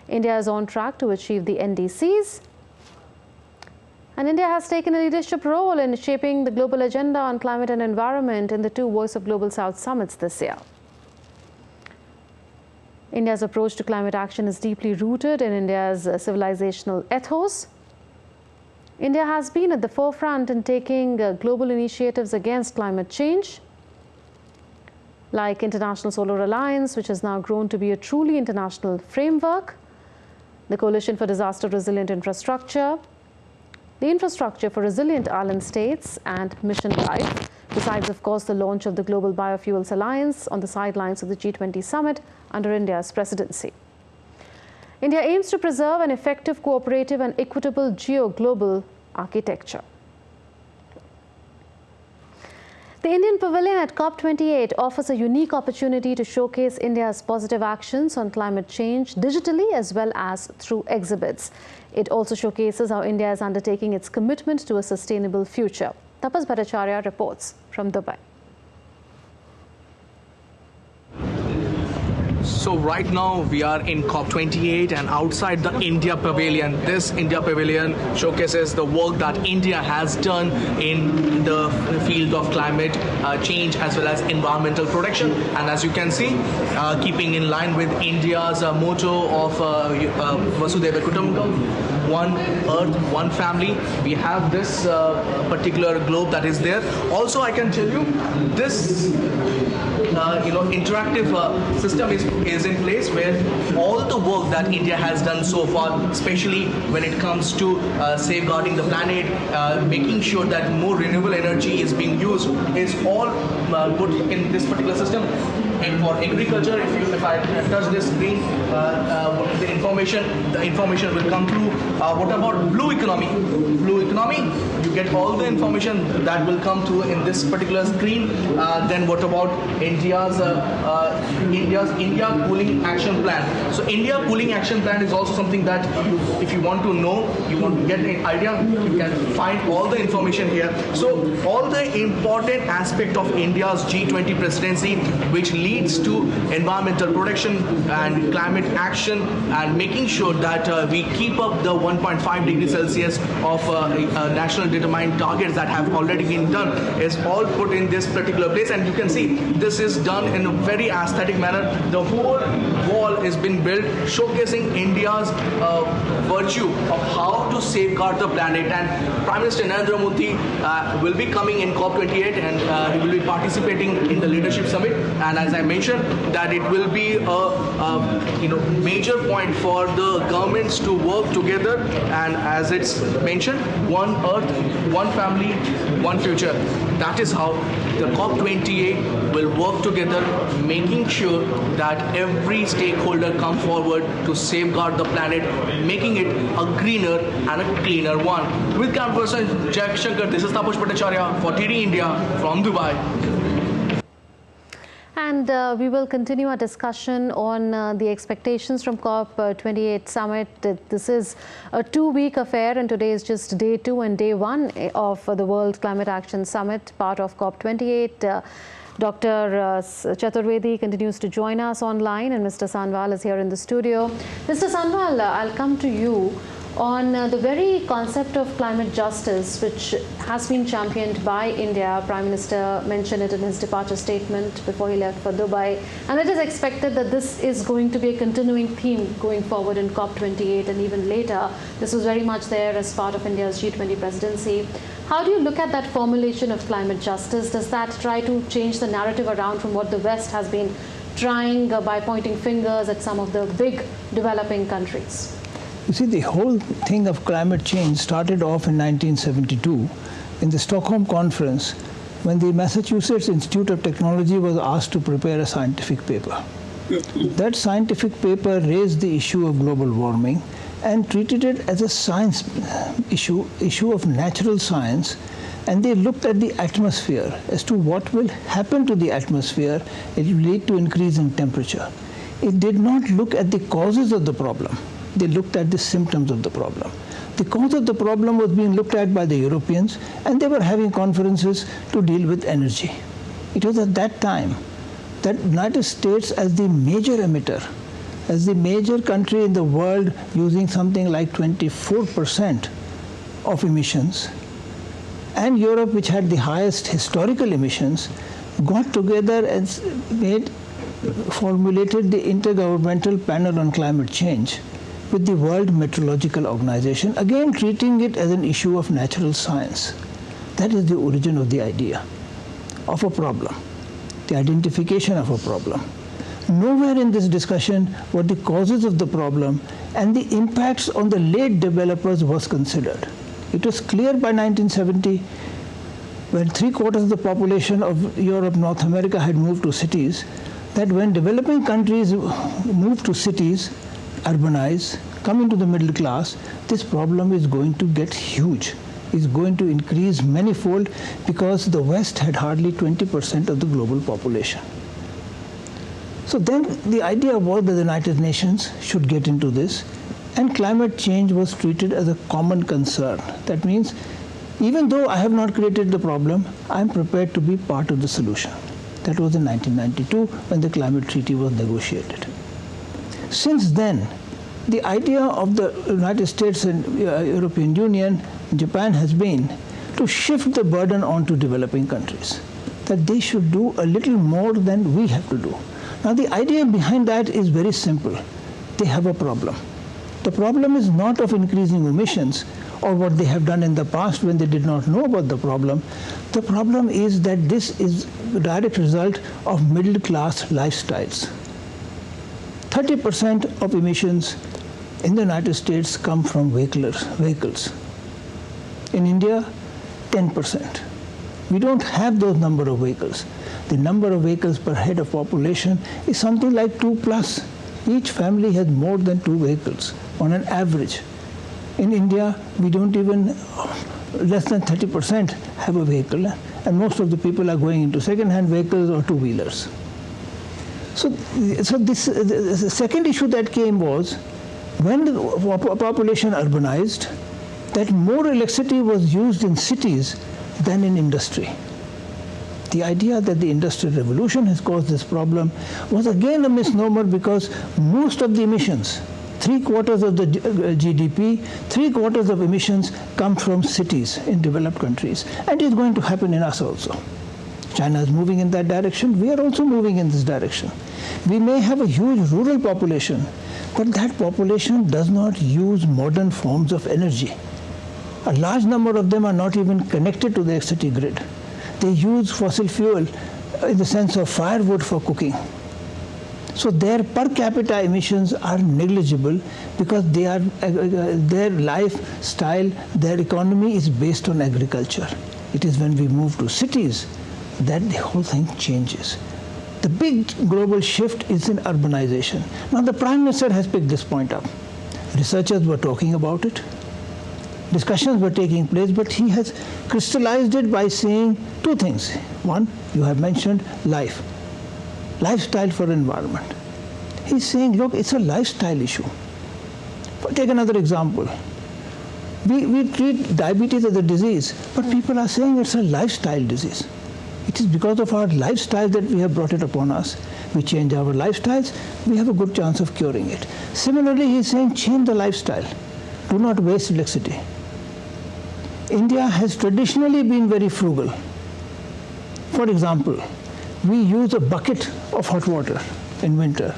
India is on track to achieve the NDCs. And India has taken a leadership role in shaping the global agenda on climate and environment in the 2 Voice of Global South summits this year. India's approach to climate action is deeply rooted in India's civilizational ethos. India has been at the forefront in taking global initiatives against climate change, like International Solar Alliance, which has now grown to be a truly international framework, the Coalition for Disaster Resilient Infrastructure, the Infrastructure for Resilient Island States, and Mission Life, besides, of course, the launch of the Global Biofuels Alliance on the sidelines of the G20 Summit under India's presidency. India aims to preserve an effective, cooperative and equitable geo-global architecture. The Indian Pavilion at COP28 offers a unique opportunity to showcase India's positive actions on climate change digitally as well as through exhibits. It also showcases how India is undertaking its commitment to a sustainable future. Tapas Bhattacharya reports from Dubai. So right now we are in COP28 and outside the India Pavilion. This India Pavilion showcases the work that India has done in the field of climate change as well as environmental protection. And as you can see, keeping in line with India's motto of Vasudhaiva Kutumbakam, one earth, one family, we have this particular globe that is there. Also, I can tell you this interactive system is in place where all the work that India has done so far, especially when it comes to safeguarding the planet, making sure that more renewable energy is being used, is all put in this particular system. And for agriculture, if I touch this screen, the information will come through. What about blue economy? Blue economy, you get all the information that will come through in this particular screen. Then what about India's India Cooling Action Plan? So India Cooling Action Plan is also something that if you want to know, you want to get an idea, you can find all the information here. So all the important aspect of India's G20 presidency, which leads to environmental protection and climate action and making sure that we keep up the 1.5 degrees Celsius of national national determined targets that have already been done is all put in this particular place, and you can see this is done in a very aesthetic manner. The whole wall has been built showcasing India's virtue of how to safeguard the planet, and Prime Minister Narendra Modi will be coming in COP28, and he will be participating in the Leadership Summit, and as I mentioned that it will be a major point for the governments to work together, and as it's mentioned, one earth, one family, one future. That is how the COP28 will work together, making sure that every stakeholder come forward to safeguard the planet, making it a greener and a cleaner one. With camera person Jack Shankar, this is Taposh Bhattacharya for TD India from Dubai. And we will continue our discussion on the expectations from COP28 Summit. This is a 2-week affair, and today is just day 2 and day 1 of the World Climate Action Summit, part of COP28. Dr. Chaturvedi continues to join us online, and Mr. Sanwal is here in the studio. Mr. Sanwal, I'll come to you on the very concept of climate justice, which has been championed by India. Prime Minister mentioned it in his departure statement before he left for Dubai. And it is expected that this is going to be a continuing theme going forward in COP28 and even later. This was very much there as part of India's G20 presidency. How do you look at that formulation of climate justice? Does that try to change the narrative around from what the West has been trying by pointing fingers at some of the big developing countries? You see, the whole thing of climate change started off in 1972 in the Stockholm Conference, when the Massachusetts Institute of Technology was asked to prepare a scientific paper. That scientific paper raised the issue of global warming and treated it as a science issue of natural science, and they looked at the atmosphere as to what will happen to the atmosphere. It will lead to increase in temperature. It did not look at the causes of the problem. They looked at the symptoms of the problem. The cause of the problem was being looked at by the Europeans, and they were having conferences to deal with energy. It was at that time that the United States, as the major emitter, as the major country in the world using something like 24% of emissions, and Europe, which had the highest historical emissions, got together and formulated the Intergovernmental Panel on Climate Change with the World Meteorological Organization, again treating it as an issue of natural science. That is the origin of the idea of a problem, the identification of a problem. Nowhere in this discussion were the causes of the problem and the impacts on the late developers was considered. It was clear by 1970, when 3/4 of the population of Europe, North America had moved to cities, that when developing countries move to cities, urbanize, come into the middle class, this problem is going to get huge. It's going to increase manifold, because the West had hardly 20% of the global population. So then the idea was that the United Nations should get into this, and climate change was treated as a common concern. That means, even though I have not created the problem, I'm prepared to be part of the solution. That was in 1992 when the climate treaty was negotiated. Since then, the idea of the United States and European Union, Japan, has been to shift the burden onto developing countries, that they should do a little more than we have to do. Now, the idea behind that is very simple. They have a problem. The problem is not of increasing emissions or what they have done in the past when they did not know about the problem. The problem is that this is the direct result of middle-class lifestyles. 30% of emissions in the United States come from vehicles. In India, 10%. We don't have those number of vehicles. The number of vehicles per head of population is something like 2+. Each family has more than 2 vehicles on an average. In India, we don't even, less than 30% have a vehicle, and most of the people are going into second-hand vehicles or two-wheelers. So the second issue that came was, when the population urbanized, that more electricity was used in cities than in industry. The idea that the Industrial Revolution has caused this problem was again a misnomer, because most of the emissions 3/4 of the GDP, 3/4 of emissions come from cities in developed countries. And it's going to happen in us also. China is moving in that direction. We are also moving in this direction. We may have a huge rural population, but that population does not use modern forms of energy. A large number of them are not even connected to the city grid. They use fossil fuel in the sense of firewood for cooking. So their per capita emissions are negligible because they are, their lifestyle, their economy is based on agriculture. It is when we move to cities that the whole thing changes. The big global shift is in urbanization. Now the Prime Minister has picked this point up. Researchers were talking about it. Discussions were taking place, but he has crystallized it by saying two things. One, you have mentioned lifestyle for environment. He's saying, look, it's a lifestyle issue. Take another example. We treat diabetes as a disease, but people are saying it's a lifestyle disease. It is because of our lifestyle that we have brought it upon us. We change our lifestyles, we have a good chance of curing it. Similarly, he's saying change the lifestyle. Do not waste electricity. India has traditionally been very frugal. For example, we use a bucket of hot water in winter.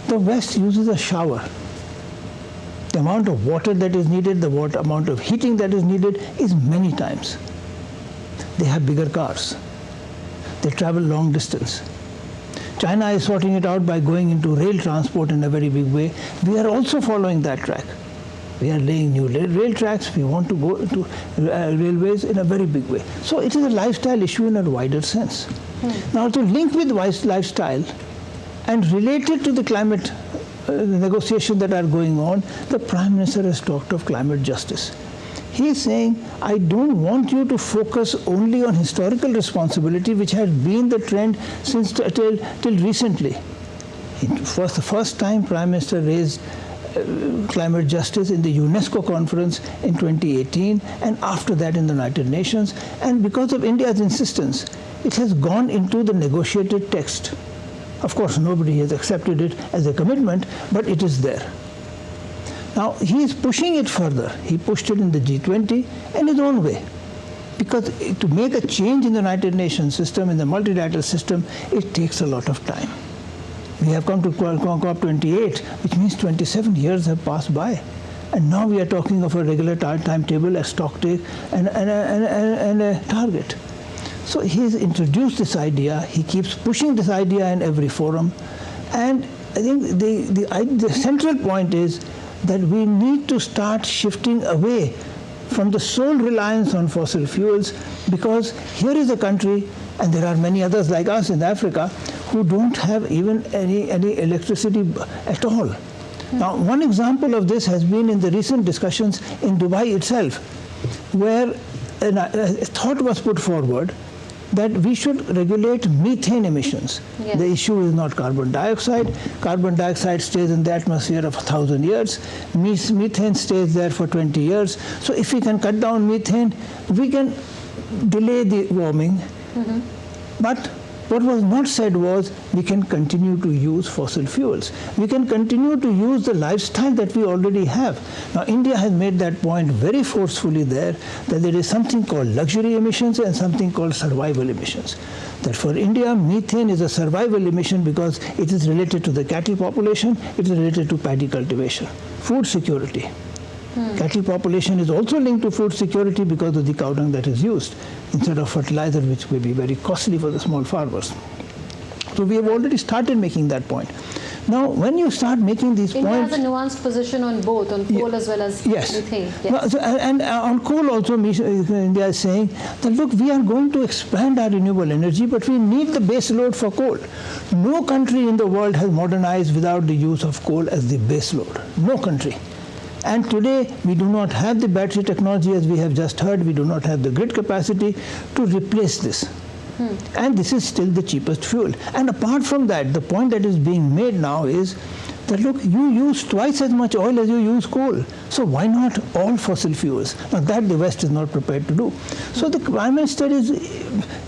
The West uses a shower. The amount of water that is needed, the amount of heating that is needed is many times. They have bigger cars. They travel long distance. China is sorting it out by going into rail transport in a very big way. We are also following that track. We are laying new rail tracks. We want to go to railways in a very big way. So it is a lifestyle issue in a wider sense. Now to link with lifestyle and related to the climate negotiations that are going on, the Prime Minister has talked of climate justice. He is saying, I don't want you to focus only on historical responsibility, which has been the trend since till recently. For the first time, Prime Minister raised climate justice in the UNESCO conference in 2018, and after that in the United Nations. And because of India's insistence, it has gone into the negotiated text. Of course, nobody has accepted it as a commitment, but it is there. Now, he is pushing it further. He pushed it in the G20 in his own way. Because to make a change in the United Nations system, in the multilateral system, it takes a lot of time. We have come to COP28, which means 27 years have passed by. And now we are talking of a regular timetable, a stock take, and a target. So he's introduced this idea. He keeps pushing this idea in every forum. And I think the central point is that we need to start shifting away from the sole reliance on fossil fuels, because here is a country, and there are many others like us in Africa, who don't have even any electricity at all. Now, one example of this has been in the recent discussions in Dubai itself, where a thought was put forward that we should regulate methane emissions. Yes. The issue is not carbon dioxide. Carbon dioxide stays in the atmosphere of 1,000 years. Methane stays there for 20 years. So if we can cut down methane, we can delay the warming. But what was not said was we can continue to use fossil fuels. We can continue to use the lifestyle that we already have. Now, India has made that point very forcefully there, that there is something called luxury emissions and something called survival emissions. That for India, methane is a survival emission because it is related to the cattle population, it is related to paddy cultivation. Food security. Cattle population is also linked to food security because of the cow dung that is used instead of fertilizer, which may be very costly for the small farmers. So we have already started making that point. Now, when you start making these India points... has a nuanced position on both, on coal as well as methane. Yes. Well, so, and on coal also, India is saying that, look, we are going to expand our renewable energy, but we need the base load for coal. No country in the world has modernized without the use of coal as the base load. No country. And today, we do not have the battery technology, as we have just heard. We do not have the grid capacity to replace this. And this is still the cheapest fuel. And apart from that, the point that is being made now is that, look, you use twice as much oil as you use coal. So why not all fossil fuels? Now, that the West is not prepared to do. So the Prime Minister it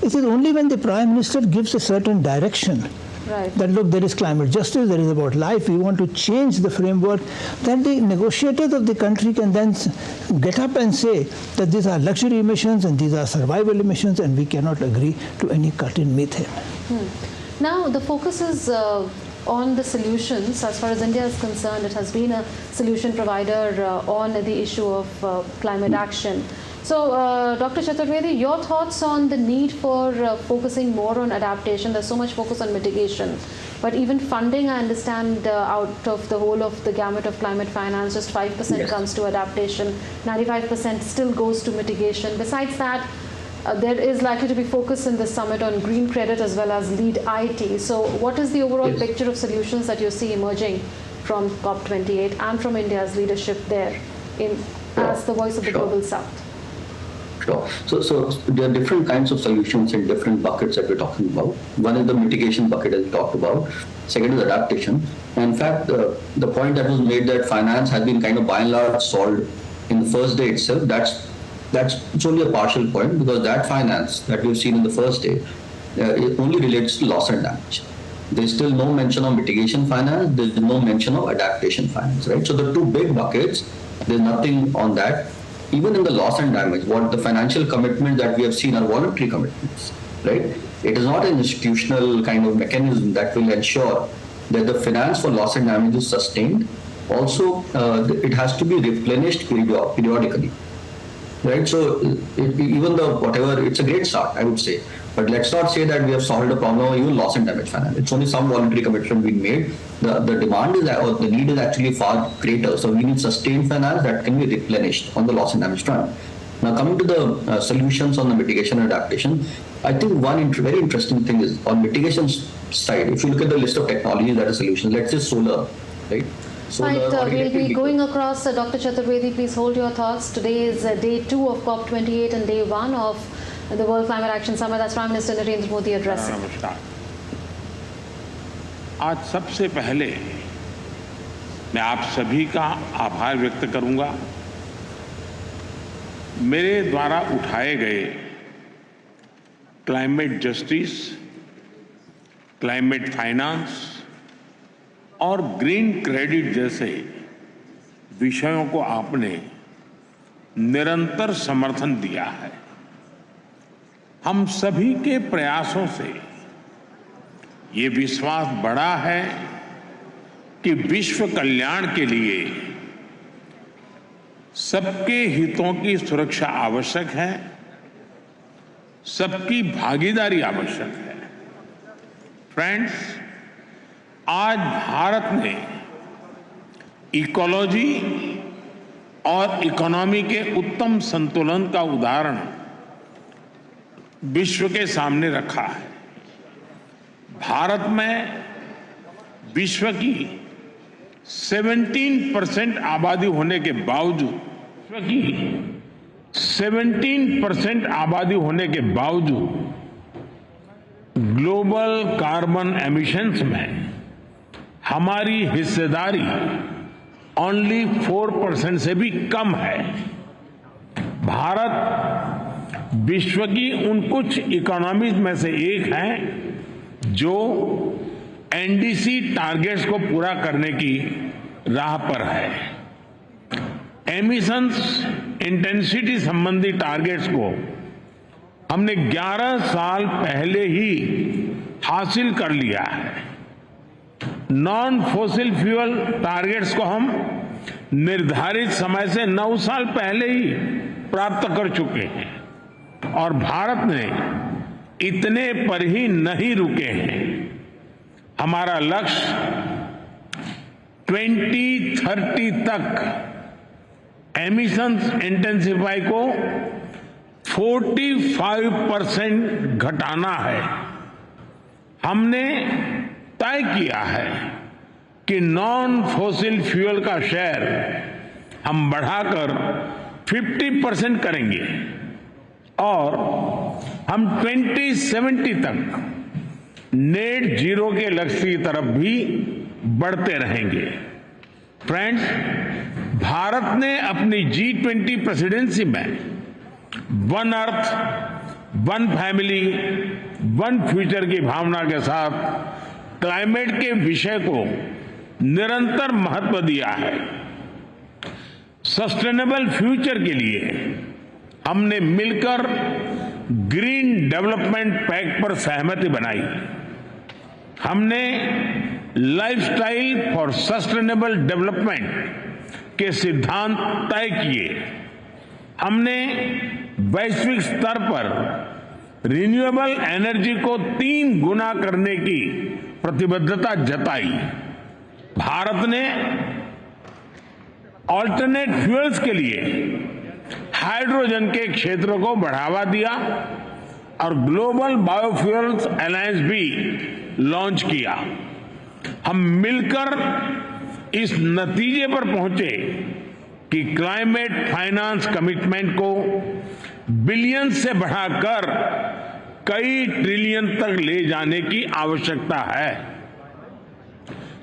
is only when the Prime Minister gives a certain direction Right. That look, there is climate justice, there is about life, we want to change the framework, then the negotiators of the country can then get up and say that these are luxury emissions and these are survival emissions and we cannot agree to any cut in methane. Now the focus is on the solutions. As far as India is concerned, it has been a solution provider on the issue of climate action. So, Dr. Chaturvedi, your thoughts on the need for focusing more on adaptation? There's so much focus on mitigation, but even funding, I understand, out of the whole of the gamut of climate finance, just 5% comes to adaptation, 95% still goes to mitigation. Besides that, there is likely to be focus in this summit on green credit as well as lead IT. So, what is the overall picture of solutions that you see emerging from COP28 and from India's leadership there as the voice of the global south? Sure. So there are different kinds of solutions in different buckets that we're talking about. One is the mitigation bucket, as we talked about. Second is adaptation. And in fact, the point that was made that finance has been kind of by and large solved in the first day itself, it's only a partial point, because that finance that we've seen in the first day, it only relates to loss and damage. There's still no mention of mitigation finance. There's no mention of adaptation finance, right? So the two big buckets, there's nothing on that. Even in the loss and damage, what the financial commitments that we have seen are voluntary commitments, right? It is not an institutional kind of mechanism that will ensure that the finance for loss and damage is sustained. Also, it has to be replenished periodically, right? So even the whatever, it's a great start, I would say. But let's not say that we have solved the problem of even loss and damage finance. It's only some voluntary commitment being made. The demand is, or the need is actually far greater. So we need sustained finance that can be replenished on the loss and damage front. Now coming to the solutions on the mitigation and adaptation, I think one very interesting thing is on mitigation side, if you look at the list of technologies that are solutions, let's say solar, right? Right, we'll be going across. Dr. Chaturvedi, please hold your thoughts. Today is day 2 of COP28 and day 1 of the World Climate Action Summit. That's Prime Minister Narendra Modi addressing. नमस्कार। आज सबसे पहले मैं आप सभी का आभार व्यक्त करूंगा। मेरे द्वारा उठाए गए क्लाइमेट जस्टिस, क्लाइमेट फाइनेंस और ग्रीन क्रेडिट जैसे विषयों को आपने निरंतर समर्थन दिया है। हम सभी के प्रयासों से ये विश्वास बढ़ा है कि विश्व कल्याण के लिए सबके हितों की सुरक्षा आवश्यक है, सबकी भागीदारी आवश्यक है। फ्रेंड्स, आज भारत ने इकोलॉजी और इकोनॉमी के उत्तम संतुलन का उदाहरण विश्व के सामने रखा है। भारत में विश्व की 17% आबादी होने के बावजूद 17% आबादी होने के बावजूद ग्लोबल कार्बन एमिशंस में हमारी हिस्सेदारी ओनली 4% से भी कम है। भारत विश्व की उन कुछ इकोनॉमीज में से एक है जो एनडीसी टारगेट्स को पूरा करने की राह पर है। एमिशंस इंटेंसिटी संबंधी टारगेट्स को हमने 11 साल पहले ही हासिल कर लिया है। नॉन फॉसिल फ्यूल टारगेट्स को हम निर्धारित समय से 9 साल पहले ही प्राप्त कर चुके हैं और भारत ने इतने पर ही नहीं रुके हैं। हमारा लक्ष्य 2030 तक एमिशंस इंटेंसिफाई को 45% घटाना है। हमने तय किया है कि नॉन फॉसिल फ्यूल का शेयर हम बढ़ाकर 50% करेंगे और हम 2070 तक नेट जीरो के लक्ष्य की तरफ भी बढ़ते रहेंगे। फ्रेंड्स, भारत ने अपनी G20 प्रेसिडेंसी में one earth, one family, one future की भावना के साथ क्लाइमेट के विषय को निरंतर महत्व दिया है। सस्टेनेबल फ्यूचर के लिए हमने मिलकर ग्रीन डेवलपमेंट पैक्ट पर सहमति बनाई। हमने लाइफस्टाइल फॉर सस्टेनेबल डेवलपमेंट के सिद्धांत तय किए। हमने वैश्विक स्तर पर रिन्यूएबल एनर्जी को 3 गुना करने की प्रतिबद्धता जताई। भारत ने ऑल्टरनेट फ्यूल्स के लिए हाइड्रोजन के क्षेत्र को बढ़ावा दिया और ग्लोबल बायोफ्यूल्स अलायंस भी लॉन्च किया। हम मिलकर इस नतीजे पर पहुंचे कि क्लाइमेट फाइनेंस कमिटमेंट को बिलियन से बढ़ाकर कई ट्रिलियन तक ले जाने की आवश्यकता है।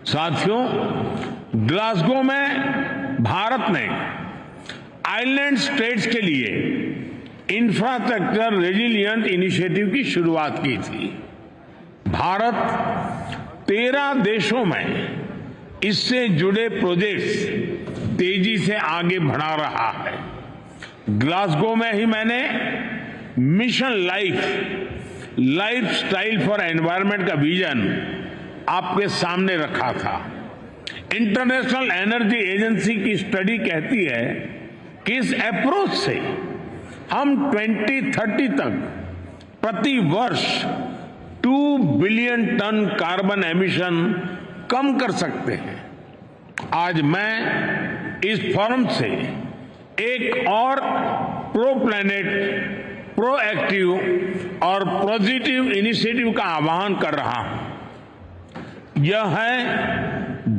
साथियों, ग्लासगो में भारत ने आइलैंड स्टेट्स के लिए इंफ्रास्ट्रक्चर रेजिलिएंट इनिशिएटिव की शुरुआत की थी। भारत 13 देशों में इससे जुड़े प्रोजेक्ट्स तेजी से आगे बढ़ा रहा है। ग्लासगो में ही मैंने mission life style for environment का विजन आपके सामने रखा था। इंटरनेशनल एनर्जी एजेंसी की स्टडी कहती है कि इस अप्रोच से हम 2030 तक प्रति वर्ष 2 बिलियन टन कार्बन एमिशन कम कर सकते हैं। आज मैं इस फोरम से एक और प्रो प्लैनेट, प्रोएक्टिव और पॉजिटिव इनिशिएटिव का आह्वान कर रहा हूं। यह है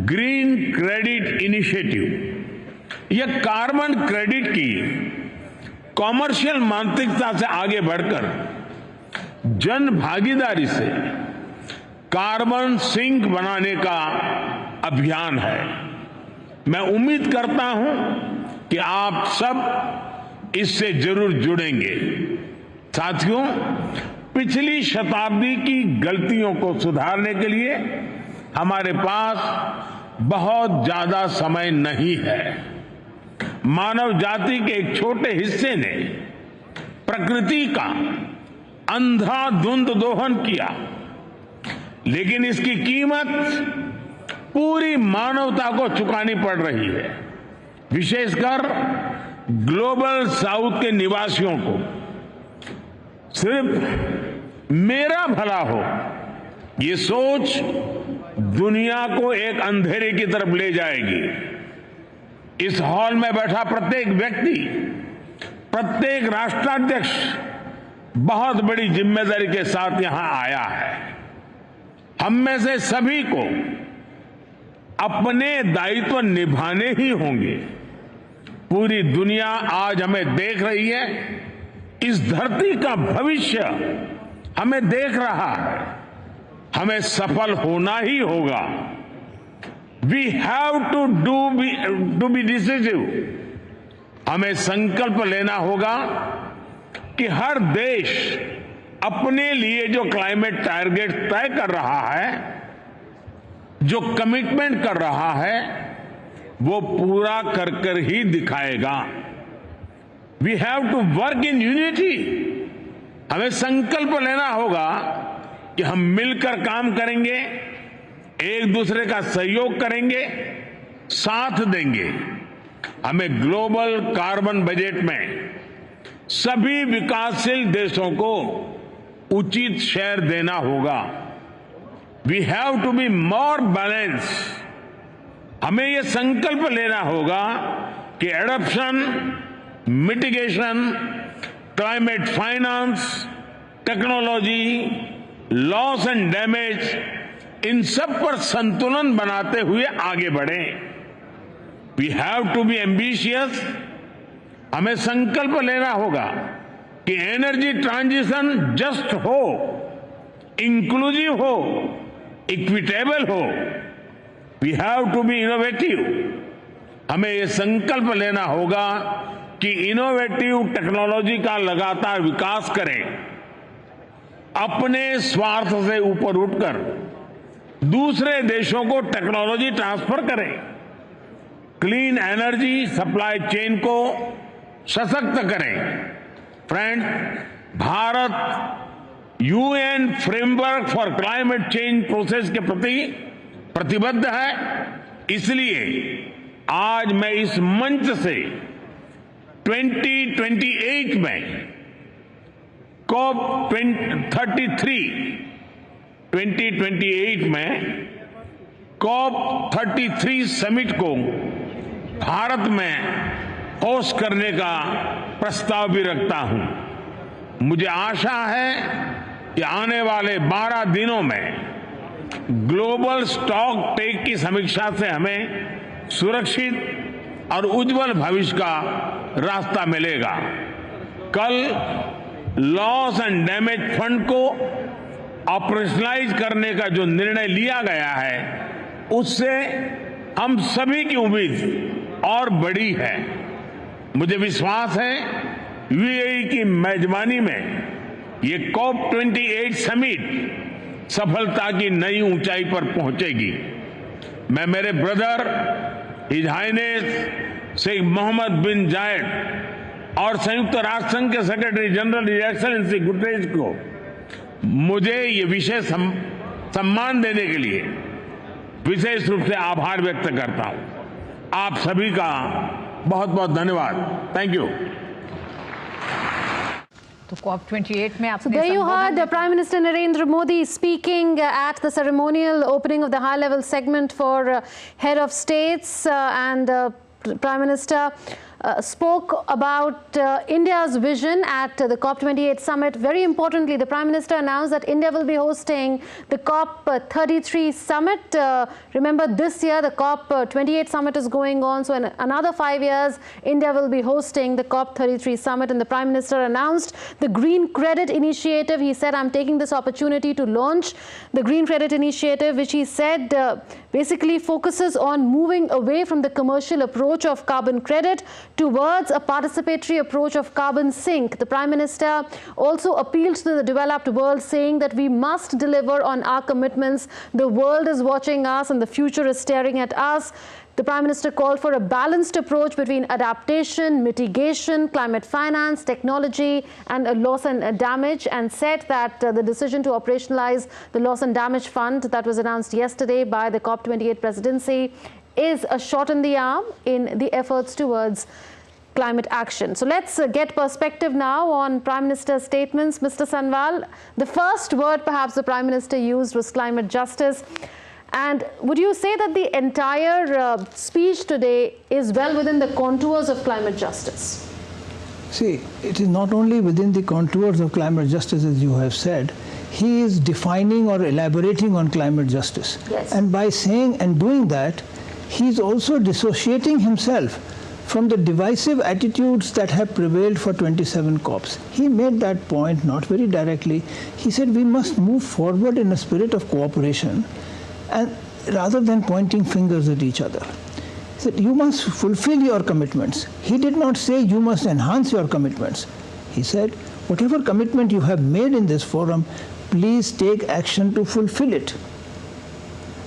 ग्रीन क्रेडिट इनिशिएटिव। यह कार्बन क्रेडिट की कॉमर्शियल मानसिकता से आगे बढ़कर जन भागीदारी से कार्बन सिंक बनाने का अभियान है। मैं उम्मीद करता हूं कि आप सब इससे जरूर जुड़ेंगे। साथियों, पिछली शताब्दी की गलतियों को सुधारने के लिए हमारे पास बहुत ज्यादा समय नहीं है। मानव जाति के एक छोटे हिस्से ने प्रकृति का अंधाधुंध दोहन किया, लेकिन इसकी कीमत पूरी मानवता को चुकानी पड़ रही है। विशेषकर ग्लोबल साउथ के निवासियों को सिर्फ मेरा भला हो, ये सोच दुनिया को एक अंधेरे की तरफ ले जाएगी। इस हॉल में बैठा प्रत्येक व्यक्ति, प्रत्येक राष्ट्राध्यक्ष बहुत बड़ी जिम्मेदारी के साथ यहां आया है। हम में से सभी को अपने दायित्व निभाने ही होंगे। पूरी दुनिया आज हमें देख रही है। इस धरती का भविष्य हमें देख रहा है। हमें सफल होना ही होगा। We have to be decisive. हमें संकल्प लेना होगा कि हर देश अपने लिए जो क्लाइमेट टारगेट तय कर रहा है, जो कमिटमेंट कर रहा है, वो पूरा कर कर ही दिखाएगा। We have to work in unity. हमें संकल्प लेना होगा कि हम मिलकर काम करेंगे, एक दूसरे का सहयोग करेंगे, साथ देंगे। हमें ग्लोबल कार्बन बजट में सभी विकासशील देशों को उचित शेयर देना होगा। We have to be more balance. हमें यह संकल्प लेना होगा कि adoption, mitigation, climate finance, technology, loss and damage, इन सब पर संतुलन बनाते हुए आगे बढ़ें। We have to be ambitious. हमें संकल्प लेना होगा कि एनर्जी ट्रांजिशन जस्ट हो, इंक्लूसिव हो, इक्विटेबल हो। We have to be innovative. हमें यह संकल्प लेना होगा कि इनोवेटिव टेक्नोलॉजी का लगातार विकास करें। अपने स्वार्थ से ऊपर उठकर दूसरे देशों को टेक्नोलॉजी ट्रांसफर करें, क्लीन एनर्जी सप्लाई चेन को सशक्त करें। Friends, Bharat UN framework for climate change process के प्रति प्रतिबद्ध है। इसलिए आज मैं इस मंच से 2028 में COP28 में COP33 समिट को भारत में होस्ट करने का प्रस्ताव भी रखता हूं। मुझे आशा है कि आने वाले 12 दिनों में ग्लोबल स्टॉक टेक की समीक्षा से हमें सुरक्षित और उज्जवल भविष्य का रास्ता मिलेगा। कल लॉस एंड डैमेज फंड को ऑपरेशनलाइज करने का जो निर्णय लिया गया है, उससे हम सभी की उम्मीद और बड़ी है। मुझे विश्वास है यूएई की मेजबानी में ये COP28 समिट सफलता की नई ऊंचाई पर पहुंचेगी। मैं मेरे brother His Highness Sheikh Mohamed bin Zayed और संयुक्त राष्ट्र संघ के secretary general His Excellency Guterres को मुझे ये विशेष सम्मान देने के लिए विशेष रूप से आभार व्यक्त करता हूं। आप सभी का बहुत बहुत धन्यवाद। Thank you. So there you heard Prime Minister Narendra Modi speaking at the ceremonial opening of the high-level segment for head of states, and Prime Minister spoke about India's vision at the COP28 Summit. Very importantly, the Prime Minister announced that India will be hosting the COP33 Summit. Remember, this year the COP28 Summit is going on, so in another 5 years, India will be hosting the COP33 Summit. And the Prime Minister announced the Green Credit Initiative. He said, I'm taking this opportunity to launch the Green Credit Initiative, which he said basically focuses on moving away from the commercial approach of carbon credit towards a participatory approach of carbon sink. The Prime Minister also appealed to the developed world, saying that we must deliver on our commitments. The world is watching us and the future is staring at us. The Prime Minister called for a balanced approach between adaptation, mitigation, climate finance, technology and loss and damage, and said that the decision to operationalize the loss and damage fund that was announced yesterday by the COP28 presidency is a shot in the arm in the efforts towards climate action. So let's get perspective now on Prime Minister's statements. Mr. Sanwal, the first word perhaps the Prime Minister used was climate justice. And would you say that the entire speech today is well within the contours of climate justice? See, it is not only within the contours of climate justice, as you have said. He is defining or elaborating on climate justice. Yes. And by saying and doing that, he is also dissociating himself from the divisive attitudes that have prevailed for 27 COPs. He made that point not very directly. He said we must move forward in a spirit of cooperation, and rather than pointing fingers at each other. He said you must fulfill your commitments. He did not say you must enhance your commitments. He said whatever commitment you have made in this forum, please take action to fulfill it.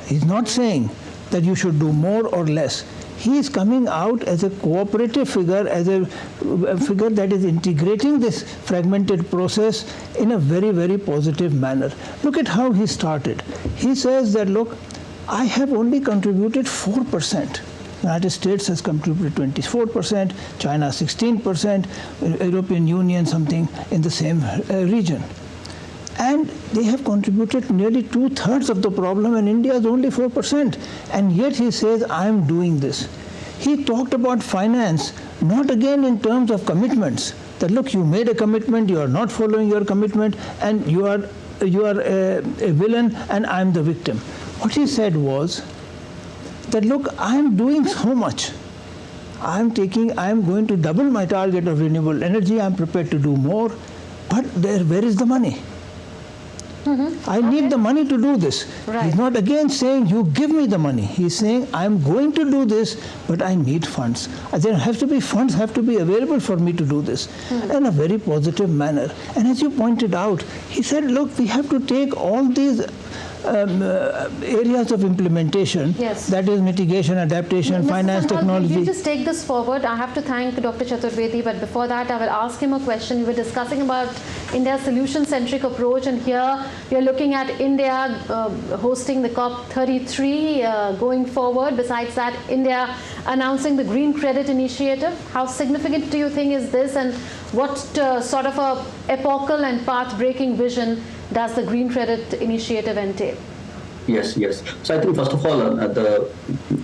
He's not saying that you should do more or less. He is coming out as a cooperative figure, as a figure that is integrating this fragmented process in a very, very positive manner. Look at how he started. He says that, look, I have only contributed 4%. United States has contributed 24%, China 16%, European Union something in the same region. And they have contributed nearly 2/3 of the problem, and India is only 4%. And yet he says, I am doing this. He talked about finance, not again in terms of commitments, that look, you made a commitment, you are not following your commitment, and you are a villain, and I am the victim. What he said was that, look, I am doing so much. I am going to double my target of renewable energy. I am prepared to do more, but where is the money? I need the money to do this. Right. He's not again saying, you give me the money. He's saying, I'm going to do this, but I need funds. There have to be funds, have to be available for me to do this in a very positive manner. And as you pointed out, he said, look, we have to take all these areas of implementation. Yes. That is mitigation, adaptation, Mr. finance, Sandal, technology. Will you just take this forward? I have to thank Dr. Chaturvedi, but before that, I will ask him a question. We were discussing about India's solution-centric approach, and here we are looking at India hosting the COP33 going forward. Besides that, India announcing the Green Credit Initiative. How significant do you think is this, and what sort of a epochal and path-breaking vision does the Green Credit Initiative entail? Yes. So I think first of all, the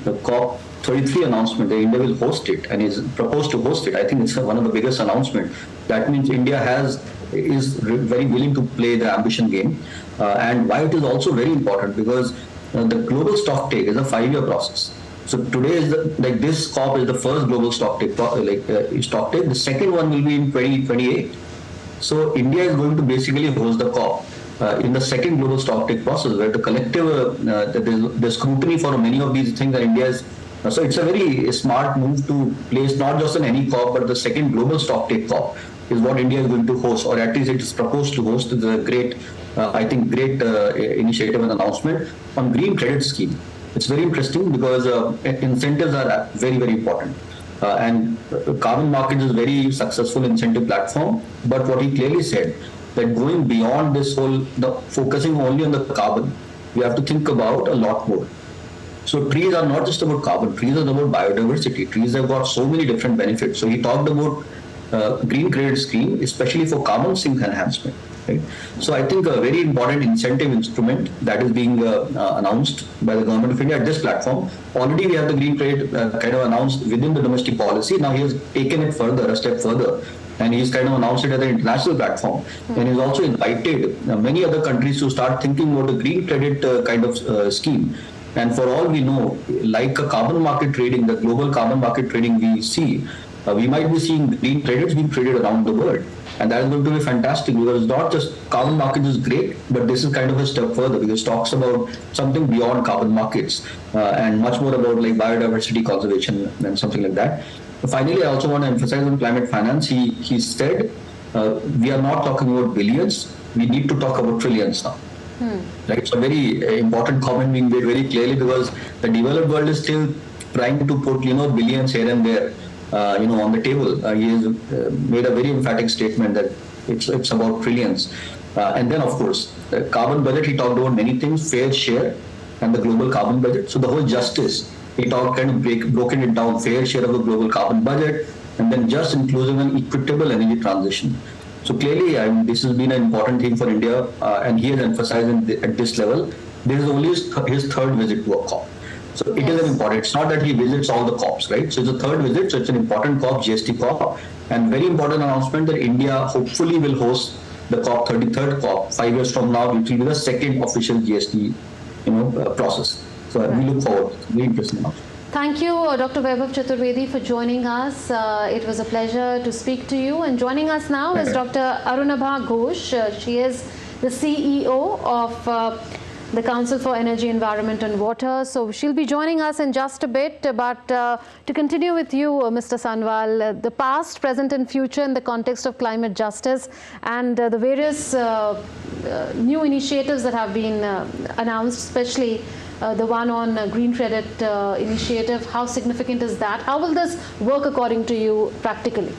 COP33 announcement, that India will host it and is proposed to host it. I think it's one of the biggest announcements. That means India is very willing to play the ambition game. And why it is also very important, because the global stocktake is a 5-year process. So today is this COP is the first global stocktake. Stocktake. The second one will be in 2028. So India is going to basically host the COP in the second global stocktake process, where the collective there's scrutiny for many of these things that India is. So it's a very smart move to place not just an any COP, but the second global stocktake COP is what India is going to host, or at least it is proposed to host. The great, great initiative and announcement on green credit scheme. It's very interesting because incentives are very, very important. And carbon market is a very successful incentive platform. But what he clearly said, that going beyond this whole, focusing only on the carbon, we have to think about a lot more. So trees are not just about carbon, trees are about biodiversity. Trees have got so many different benefits. So he talked about green credit scheme, especially for carbon sink enhancement. Right? So I think a very important incentive instrument that is being announced by the government of India at this platform. Already we have the green credit kind of announced within the domestic policy. Now he has taken it further, a step further, and he's kind of announced it as an international platform. And he's also invited many other countries to start thinking about the green credit kind of scheme. And for all we know, like a carbon market trading, the global carbon market trading we see, we might be seeing green credits being traded around the world. And that is going to be fantastic, because it's not just carbon market is great, but this is kind of a step further, because it talks about something beyond carbon markets and much more about like biodiversity conservation and something like that. Finally, I also want to emphasize on climate finance. He said we are not talking about billions, we need to talk about trillions now. Right? It's a very important comment being made very clearly, because the developed world is still trying to put billions here and there on the table. He has made a very emphatic statement that it's about trillions. And then, of course, the carbon budget, he talked about many things, fair share and the global carbon budget. So the whole justice, he talked broken it down, fair share of the global carbon budget, and then just inclusive and equitable energy transition. So clearly, this has been an important thing for India, and he has emphasized at this level. This is only his third visit to a COP. So it is an important, it's not that he visits all the COPs, right? So it's a third visit, so it's an important COP, GST COP, and very important announcement that India hopefully will host the COP33rd COP 5 years from now, which will be the second official GST, process. So we look forward. Very interesting announcement. Thank you, Dr. Vaibhav Chaturvedi, for joining us. It was a pleasure to speak to you. And joining us now is Dr. Arunabha Ghosh. She is the CEO of the Council for Energy, Environment and Water. So she'll be joining us in just a bit. But to continue with you, Mr. Sanwal, the past, present and future in the context of climate justice and the various new initiatives that have been announced, especially the one on green credit initiative. How significant is that? How will this work according to you practically,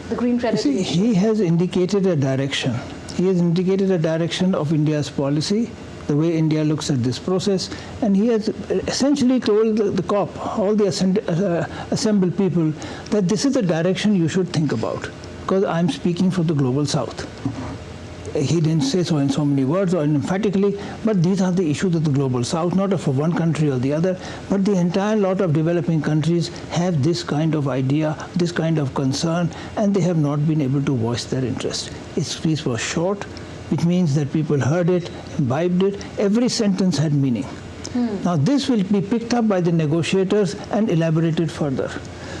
the green credit initiative? He has indicated a direction. He has indicated a direction of India's policy, the way India looks at this process, and he has essentially told the COP, all the assembled people, that this is the direction you should think about, because I'm speaking for the global south. He didn't say so in so many words or emphatically, but these are the issues of the global south, not for one country or the other, but the entire lot of developing countries have this kind of idea, this kind of concern, and they have not been able to voice their interest. His speech was short, which means that people heard it, imbibed it, every sentence had meaning. Now this will be picked up by the negotiators and elaborated further.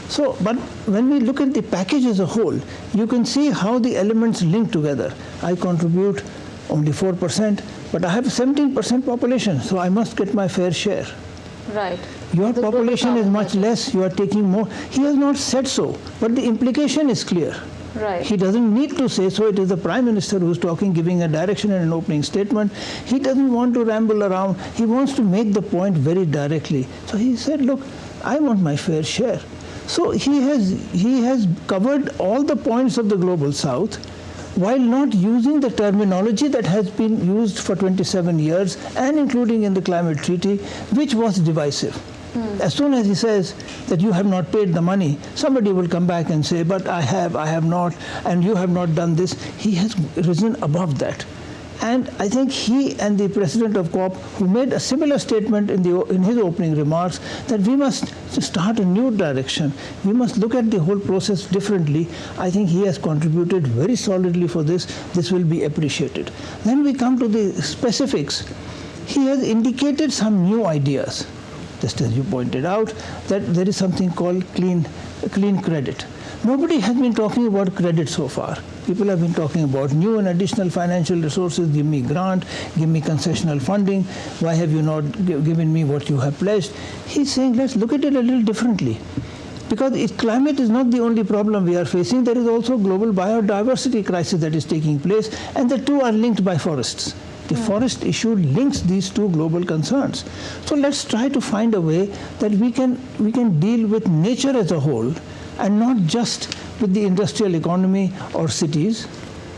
So, but when we look at the package as a whole, you can see how the elements link together. I contribute only 4%, but I have a 17% population, so I must get my fair share. Right. Your population is much less, you are taking more. He has not said so, but the implication is clear. Right. He doesn't need to say so. It is the Prime Minister who's talking, giving a direction and an opening statement. He doesn't want to ramble around. He wants to make the point very directly. So he said, look, I want my fair share. So he has covered all the points of the Global South while not using the terminology that has been used for 27 years and including in the climate treaty, which was divisive. As soon as he says that you have not paid the money, somebody will come back and say, but I have not, and you have not done this. He has risen above that. And I think he and the president of COP, who made a similar statement in his opening remarks, that we must start a new direction. We must look at the whole process differently. I think he has contributed very solidly for this. This will be appreciated. Then we come to the specifics. He has indicated some new ideas. Just as you pointed out, that there is something called clean credit. Nobody has been talking about credit so far. People have been talking about new and additional financial resources. Give me grant, give me concessional funding. Why have you not given me what you have pledged? He's saying, let's look at it a little differently. Because climate is not the only problem we are facing. There is also a global biodiversity crisis that is taking place, and the two are linked by forests. The forest issue links these two global concerns. So let's try to find a way that we can deal with nature as a whole and not just with the industrial economy or cities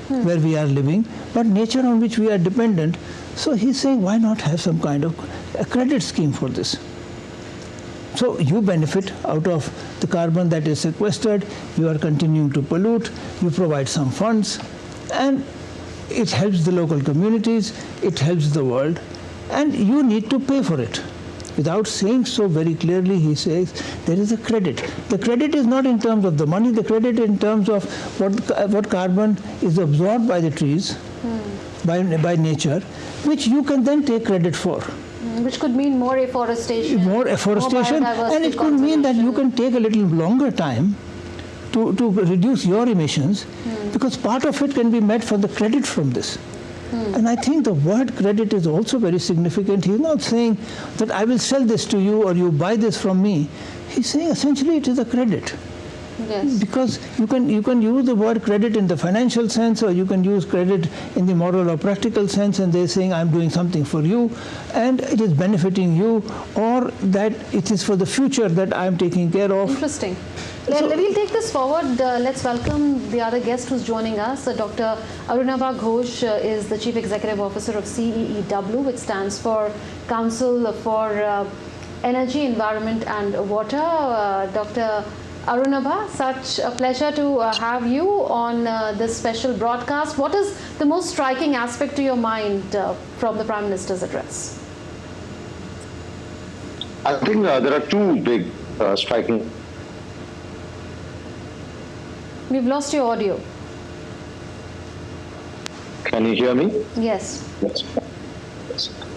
where we are living, but nature on which we are dependent. So he's saying, why not have some kind of a credit scheme for this? So you benefit out of the carbon that is sequestered, you are continuing to pollute, you provide some funds, and it helps the local communities, it helps the world, and you need to pay for it. Without saying so very clearly, he says there is a credit. The credit is not in terms of the money, the credit in terms of what carbon is absorbed by the trees, by nature, which you can then take credit for. Which could mean more afforestation. More afforestation, and it could mean that you can take a little longer time to reduce your emissions, because part of it can be met from the credit from this. And I think the word credit is also very significant. He's not saying that I will sell this to you or you buy this from me. He's saying essentially it is a credit. Yes. Because you can use the word credit in the financial sense, or you can use credit in the moral or practical sense, and they're saying I'm doing something for you and it is benefiting you, or that it is for the future that I'm taking care of. Interesting. We'll take this forward. Let's welcome the other guest who's joining us. Dr. Arunabha Ghosh is the Chief Executive Officer of CEEW, which stands for Council for Energy, Environment and Water. Dr. Arunabha, such a pleasure to have you on this special broadcast. What is the most striking aspect to your mind from the Prime Minister's address? I think there are two big striking. We've lost your audio. Can you hear me? Yes.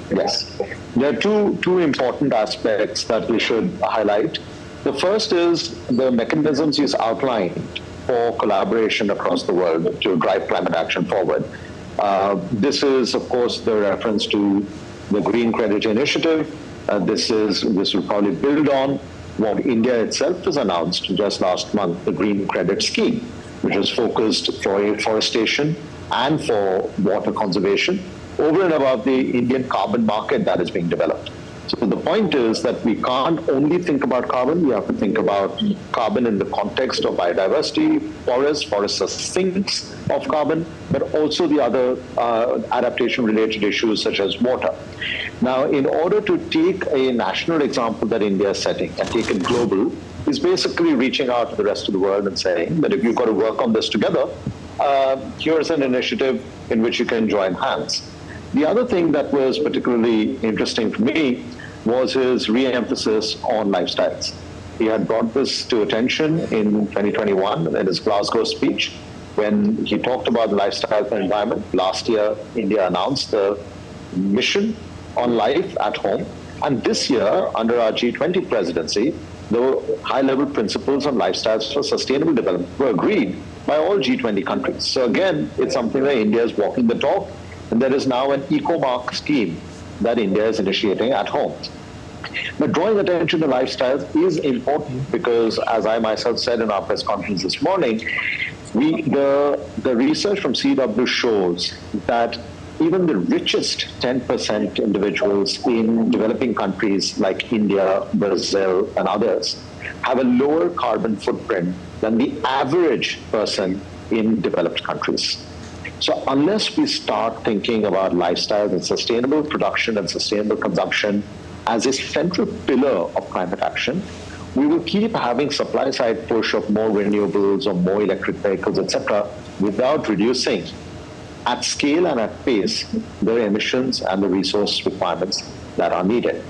Yes. There are two important aspects that we should highlight. The first is the mechanisms he's outlined for collaboration across the world to drive climate action forward. This is, of course, the reference to the Green Credit Initiative. This will probably build on what India itself has announced just last month, the Green Credit Scheme, which is focused for afforestation and for water conservation over and above the Indian carbon market that is being developed. So the point is that we can't only think about carbon, we have to think about carbon in the context of biodiversity, forests are sinks of carbon, but also the other adaptation-related issues such as water. Now, in order to take a national example that India is setting and take it global, is basically reaching out to the rest of the world and saying that if you've got to work on this together, here's an initiative in which you can join hands. The other thing that was particularly interesting for me was his re-emphasis on lifestyles. He had brought this to attention in 2021 in his Glasgow speech when he talked about the lifestyle and environment. Last year, India announced the mission on life at home. And this year, under our G20 presidency, the high-level principles on lifestyles for sustainable development were agreed by all G20 countries. So again, it's something that India is walking the talk, and there is now an eco-mark scheme that India is initiating at home. But drawing attention to lifestyles is important because, as I myself said in our press conference this morning, The research from CW shows that even the richest 10% individuals in developing countries like India, Brazil, and others have a lower carbon footprint than the average person in developed countries. So unless we start thinking about lifestyles and sustainable production and sustainable consumption as a central pillar of climate action, we will keep having supply-side push of more renewables or more electric vehicles, etc., without reducing at scale and at pace the emissions and the resource requirements that are needed.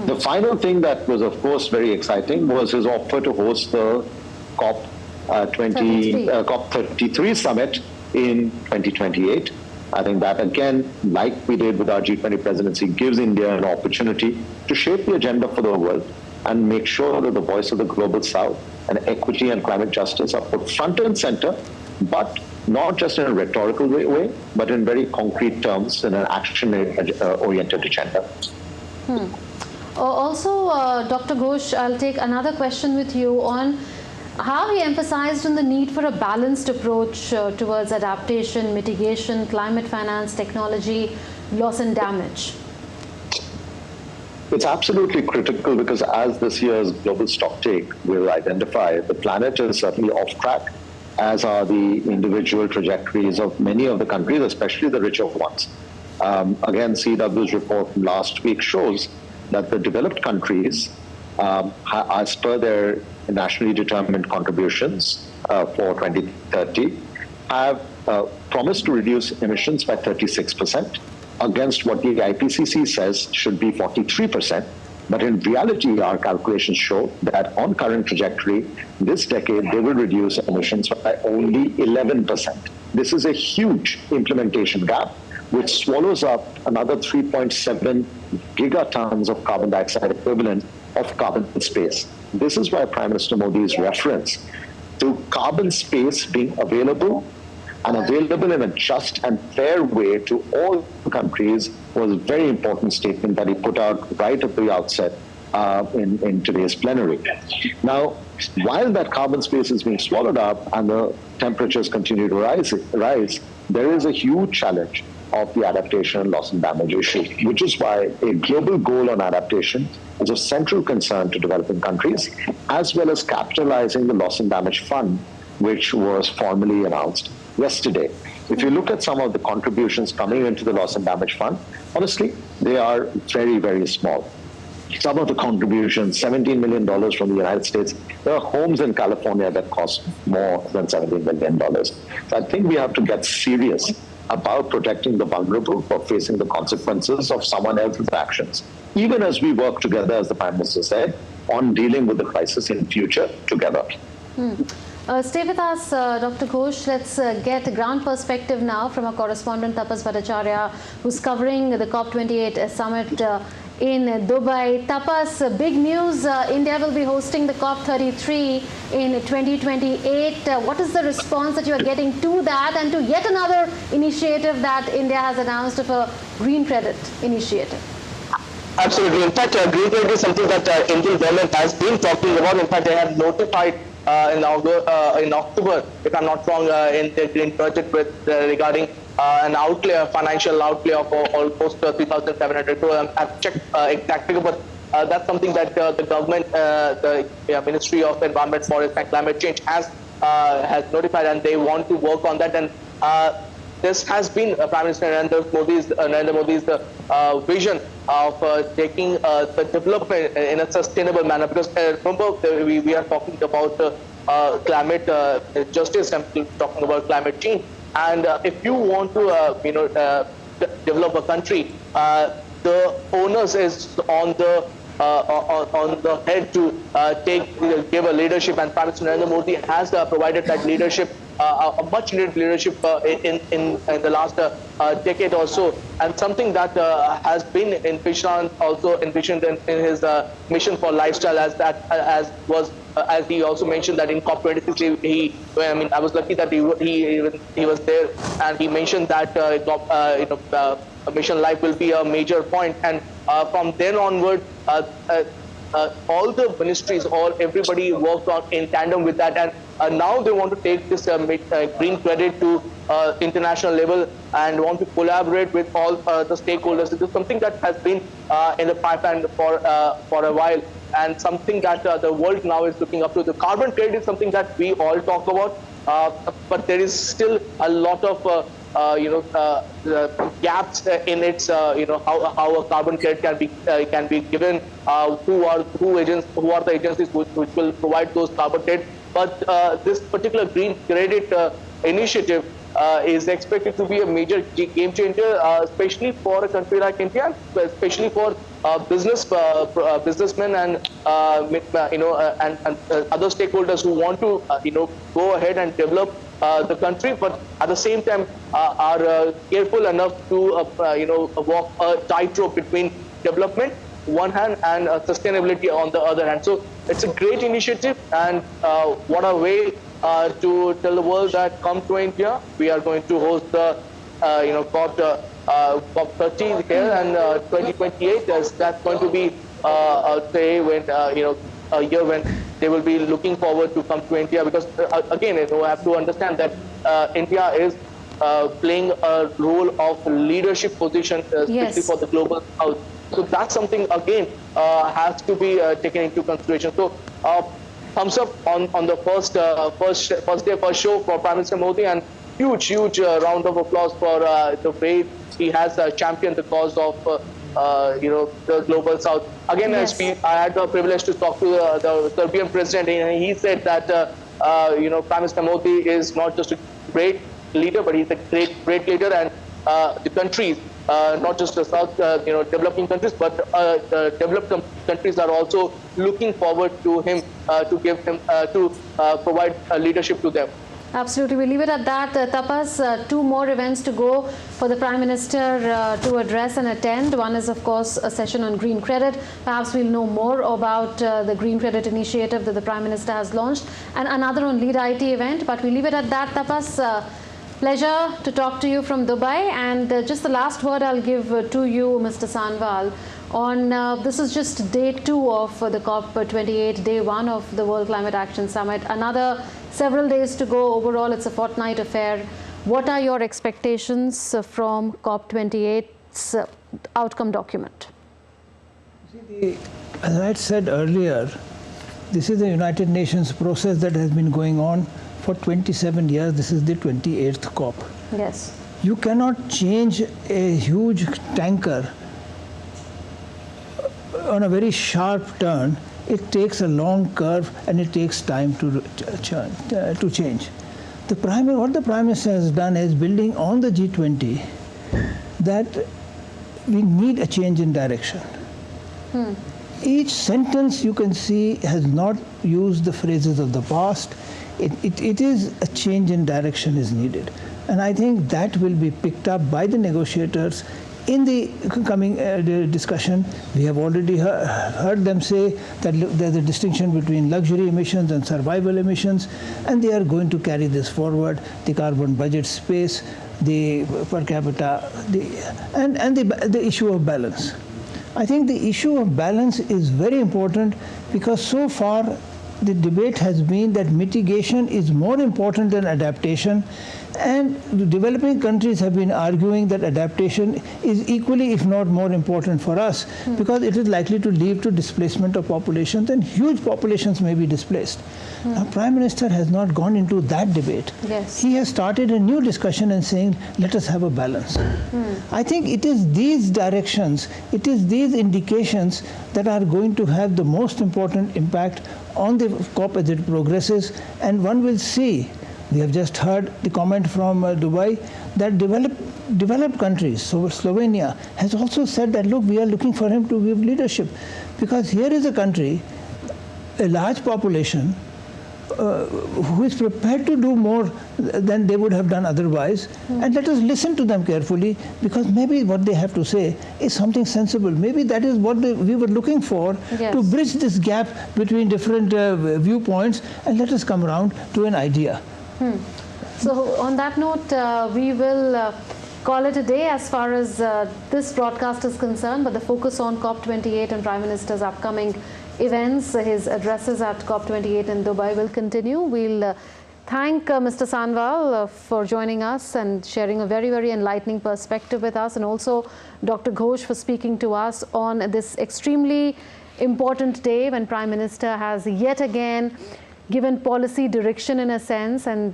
The final thing that was, of course, very exciting was his offer to host the COP33 Summit in 2028. I think that, again, like we did with our G20 presidency, gives India an opportunity to shape the agenda for the world and make sure that the voice of the global south and equity and climate justice are put front and center, but not just in a rhetorical way, but in very concrete terms in an action-oriented agenda. Also, Dr. Ghosh, I'll take another question with you on how he emphasized on the need for a balanced approach towards adaptation, mitigation, climate finance, technology, loss and damage. It's absolutely critical because as this year's global stocktake will identify, the planet is certainly off track, as are the individual trajectories of many of the countries, especially the richer ones. Again, CW's report from last week shows that the developed countries, as per their nationally determined contributions for 2030, have promised to reduce emissions by 36%, against what the IPCC says should be 43%. But in reality, our calculations show that on current trajectory, this decade, they will reduce emissions by only 11%. This is a huge implementation gap, which swallows up another 3.7 gigatons of carbon dioxide equivalent of carbon space. This is why Prime Minister Modi's reference to carbon space being available and available in a just and fair way to all countries was a very important statement that he put out right at the outset in today's plenary. Now, while that carbon space is being swallowed up and the temperatures continue to rise, there is a huge challenge of the adaptation and loss and damage issue, which is why a global goal on adaptation is of central concern to developing countries, as well as capitalizing the loss and damage fund, which was formally announced yesterday. If you look at some of the contributions coming into the loss and damage fund, honestly, they are very, very small. Some of the contributions, $17 million from the United States, there are homes in California that cost more than $17 million. So I think we have to get serious about protecting the vulnerable for facing the consequences of someone else's actions, even as we work together, as the Prime Minister said, on dealing with the crisis in future together. Stay with us, Dr. Ghosh. Let's get ground perspective now from our correspondent Tapas Bhattacharya, who's covering the COP28 Summit in Dubai. Tapas, big news, India will be hosting the COP33 in 2028. What is the response that you are getting to that and to yet another initiative that India has announced of a green credit initiative? Absolutely. In fact, green credit is something that Indian government has been talking about. In fact, they have notified in October, if I'm not wrong, in the green budget regarding an outlay, financial outlay of almost 3,700 crores. I've checked exact figure, but that's something that the government, the Ministry of Environment, Forest and Climate Change has notified, and they want to work on that. And this has been Prime Minister Narendra Modi's vision of taking the development in a sustainable manner. Because remember, we are talking about climate justice and talking about climate change. And if you want to, develop a country, the onus is on the head to give a leadership, and Prime Minister Narendra Modi has provided that leadership, a much needed leadership in the last decade or so, and something that has been envisioned in his mission for lifestyle, as he also mentioned that in COP26 I was lucky that he was there, and he mentioned that mission life will be a major point, and from then onward all the ministries, everybody worked on in tandem with that, and now they want to take this green credit to international level and want to collaborate with all the stakeholders. It is something that has been in the pipeline for a while, and something that the world now is looking up to. The carbon trade is something that we all talk about, but there is still a lot of gaps in its how a carbon credit can be given. Who are the agencies which will provide those carbon credit? But this particular green credit initiative is expected to be a major game changer, especially for a country like India, especially for businessmen and other stakeholders who want to go ahead and develop the country, but at the same time are careful enough to walk a tightrope between development one hand and sustainability on the other hand. So it's a great initiative, and what a way to tell the world that come to India, we are going to host the COP30 here, and 2028 that's going to be a day when a year when they will be looking forward to come to India, because again, I have to understand that India is playing a role of leadership position, especially for the global south. So that's something again has to be taken into consideration. So thumbs up on the first day, first show for Prime Minister Modi, and huge round of applause for the way he has championed the cause of the global south. Again, I had the privilege to talk to the Serbian president, and he said that Prime Minister Modi is not just a great leader, but he's a great leader, and the countries, not just the south, developing countries, but the developed countries are also looking forward to him to give him to provide leadership to them. Absolutely. We'll leave it at that. Tapas, 2 more events to go for the Prime Minister to address and attend. One is, of course, a session on green credit. Perhaps we'll know more about the green credit initiative that the Prime Minister has launched, and another on Lead IT event. But we'll leave it at that, Tapas. Pleasure to talk to you from Dubai. And just the last word I'll give to you, Mr. Sanwal, on this is just day 2 of the COP28, day 1 of the World Climate Action Summit. Another several days to go. Overall, it's a fortnight affair. What are your expectations from COP28's outcome document? As I said earlier, this is the United Nations process that has been going on for 27 years. This is the 28th COP. Yes. You cannot change a huge tanker on a very sharp turn. It takes a long curve, and it takes time to change. What the Prime Minister has done is building on the G20 that we need a change in direction. Each sentence you can see has not used the phrases of the past. It is a change in direction is needed. And I think that will be picked up by the negotiators in the coming discussion. We have already heard them say that there's a distinction between luxury emissions and survival emissions, and they are going to carry this forward. The carbon budget space, the per capita, and the issue of balance. I think the issue of balance is very important, because so far the debate has been that mitigation is more important than adaptation, and the developing countries have been arguing that adaptation is equally, if not more important for us, because it is likely to lead to displacement of populations, and huge populations may be displaced. Now, Prime Minister has not gone into that debate. Yes. He has started a new discussion and saying, let us have a balance. I think it is these directions, it is these indications that are going to have the most important impact on the COP as it progresses, and one will see. We have just heard the comment from Dubai that developed countries, so Slovenia, has also said that, look, we are looking for him to give leadership, because here is a country, a large population, who is prepared to do more than they would have done otherwise. And let us listen to them carefully, because maybe what they have to say is something sensible. Maybe that is what we were looking for, to bridge this gap between different viewpoints, and let us come around to an idea. So on that note, we will call it a day as far as this broadcast is concerned, but the focus on COP28 and Prime Minister's upcoming events, his addresses at COP28 in Dubai will continue. We'll thank Mr. Sanwal for joining us and sharing a very, very enlightening perspective with us, and also Dr. Ghosh for speaking to us on this extremely important day when Prime Minister has yet again given policy direction in a sense and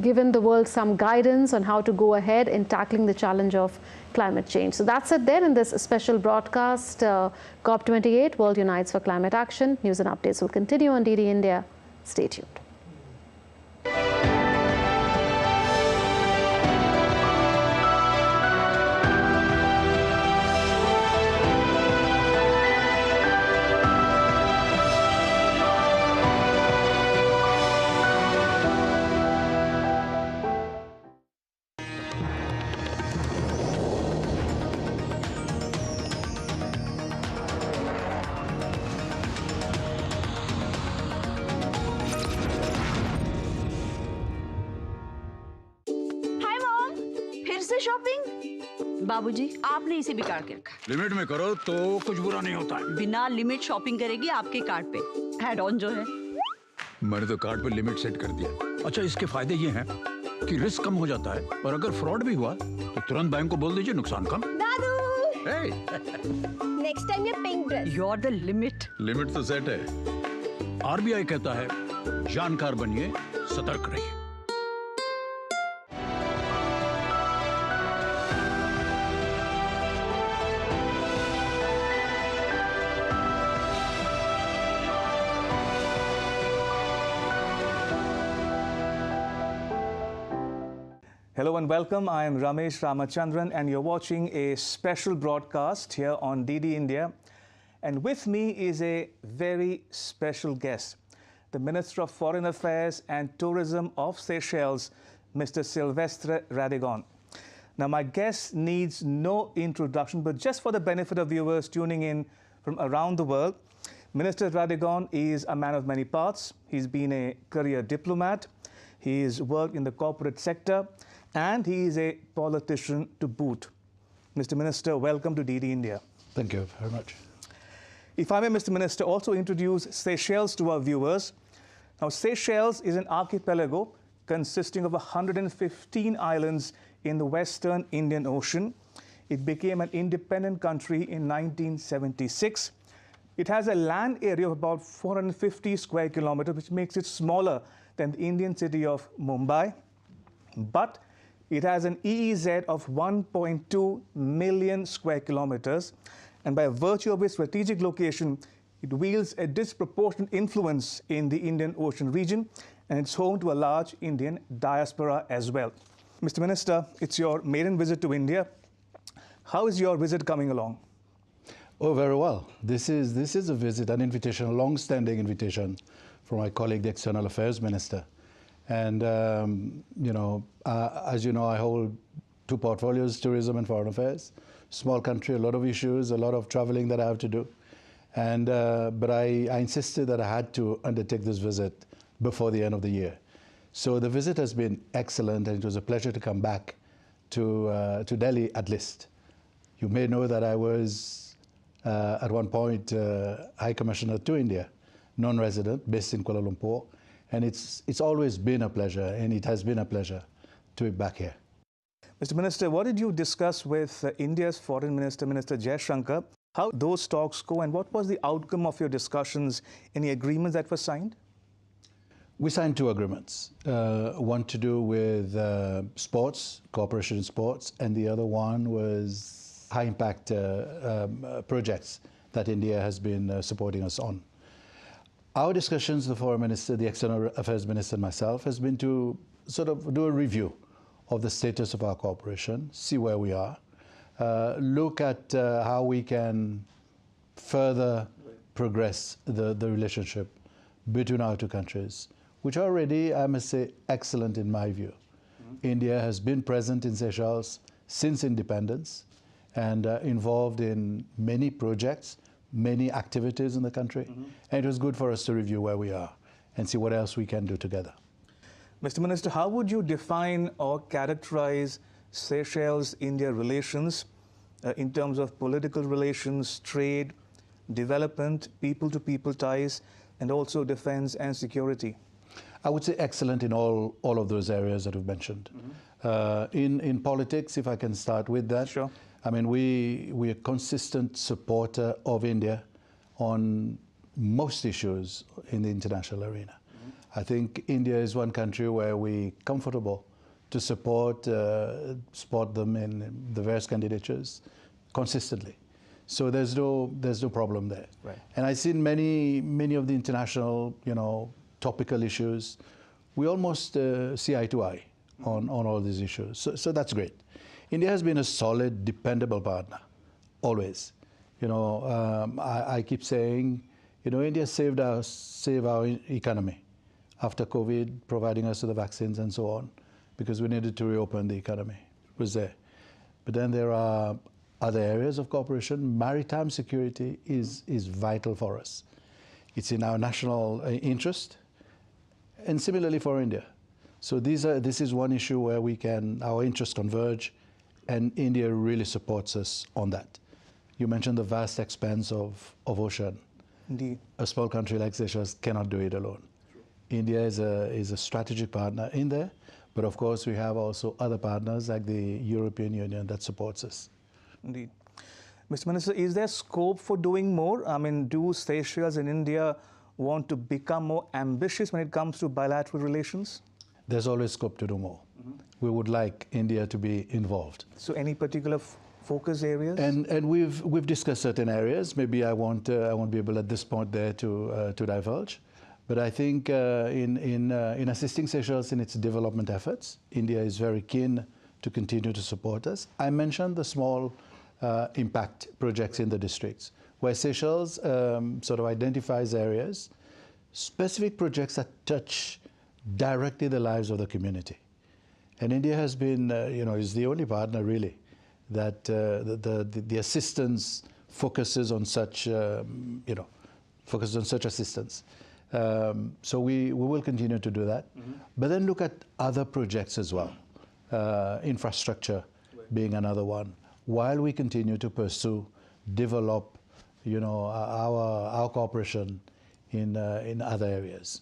given the world some guidance on how to go ahead in tackling the challenge of climate change. So that's it there in this special broadcast. COP28, World Unites for Climate Action. News and updates will continue on DD India. Stay tuned. बाबूजी, आपने इसे बिगाड़ के रखा। Limit में करो तो कुछ बुरा नहीं होता है। बिना लिमिट शॉपिंग करेगी आपके कार्ड पे। ऐड ऑन जो है। मैंने तो कार्ड पे लिमिट सेट कर दिया। अच्छा, इसके फायदे ये हैं कि रिस्क कम हो जाता है और अगर फ्रॉड भी हुआ तो तुरंत बैंक को बोल दीजिए, नुकसान कम। दादू! नेक्स्ट टाइम ये pink dress. You are the limit. Limit तो सेट है। आरबीआई कहता है, जानकार बनिए, सतर्क रहिए। Hello and welcome. I am Ramesh Ramachandran and you're watching a special broadcast here on DD India. And with me is a very special guest, the Minister of Foreign Affairs and Tourism of Seychelles, Mr. Silvestre Radigon. Now, my guest needs no introduction, but just for the benefit of viewers tuning in from around the world, Minister Radigon is a man of many parts. He's been a career diplomat. He's worked in the corporate sector, and he is a politician to boot. Mr. Minister, welcome to DD India. Thank you very much. If I may, Mr. Minister, also introduce Seychelles to our viewers. Now, Seychelles is an archipelago consisting of 115 islands in the western Indian Ocean. It became an independent country in 1976. It has a land area of about 450 square kilometers, which makes it smaller than the Indian city of Mumbai. But it has an EEZ of 1.2 million square kilometers, and by virtue of its strategic location, it wields a disproportionate influence in the Indian Ocean region, and it's home to a large Indian diaspora as well. Mr. Minister, it's your maiden visit to India. How is your visit coming along? Oh, very well. This is a visit, an invitation, a long-standing invitation from my colleague, the External Affairs Minister. And, as you know, I hold two portfolios, tourism and foreign affairs. Small country, a lot of issues, a lot of traveling that I have to do. And, but I insisted that I had to undertake this visit before the end of the year. So the visit has been excellent, and it was a pleasure to come back to Delhi at least. You may know that I was, at one point, High Commissioner to India, non-resident, based in Kuala Lumpur. And it's always been a pleasure, and it has been a pleasure to be back here. Mr. Minister, what did you discuss with India's Foreign Minister, Minister Jaishankar? How those talks go, and what was the outcome of your discussions? Any agreements that were signed? We signed two agreements. One to do with sports, cooperation in sports, and the other one was high-impact projects that India has been supporting us on. Our discussions, the Foreign Minister, the External Affairs Minister, and myself, has been to sort of do a review of the status of our cooperation, see where we are, look at how we can further progress the relationship between our two countries, which are already, I must say, excellent in my view. India has been present in Seychelles since independence and involved in many projects, many activities in the country, and it was good for us to review where we are and see what else we can do together. Mr. Minister, how would you define or characterize Seychelles-India relations in terms of political relations, trade, development, people-to-people ties, and also defense and security? I would say excellent in all of those areas that we've mentioned. In politics, if I can start with that. Sure. I mean, we're a consistent supporter of India on most issues in the international arena. I think India is one country where we're comfortable to support them in the various candidatures consistently. So there's no problem there. Right. And I've seen many of the international, topical issues. We almost see eye to eye on all these issues. So that's great. India has been a solid, dependable partner, always. I keep saying, India saved our economy after COVID, providing us with the vaccines and so on, because we needed to reopen the economy. It was there. But then there are other areas of cooperation. Maritime security is vital for us. It's in our national interest, and similarly for India. So this is one issue where our interests converge, and India really supports us on that. You mentioned the vast expanse of ocean. Indeed. A small country like Seychelles cannot do it alone. India is a strategic partner in there, but of course we have also other partners like the European Union that supports us. Indeed. Mr. Minister, is there scope for doing more? I mean, do Seychelles and India want to become more ambitious when it comes to bilateral relations? There's always scope to do more. We would like India to be involved. So any particular focus areas? And we've discussed certain areas. Maybe I won't be able at this point there to divulge. But I think in assisting Seychelles in its development efforts, India is very keen to continue to support us. I mentioned the small impact projects in the districts, where Seychelles sort of identifies areas, specific projects that touch directly the lives of the community. And India has been, is the only partner really that the assistance focuses on such, focuses on such assistance. So we will continue to do that. But then look at other projects as well, infrastructure being another one, while we continue to pursue, develop, our cooperation in other areas.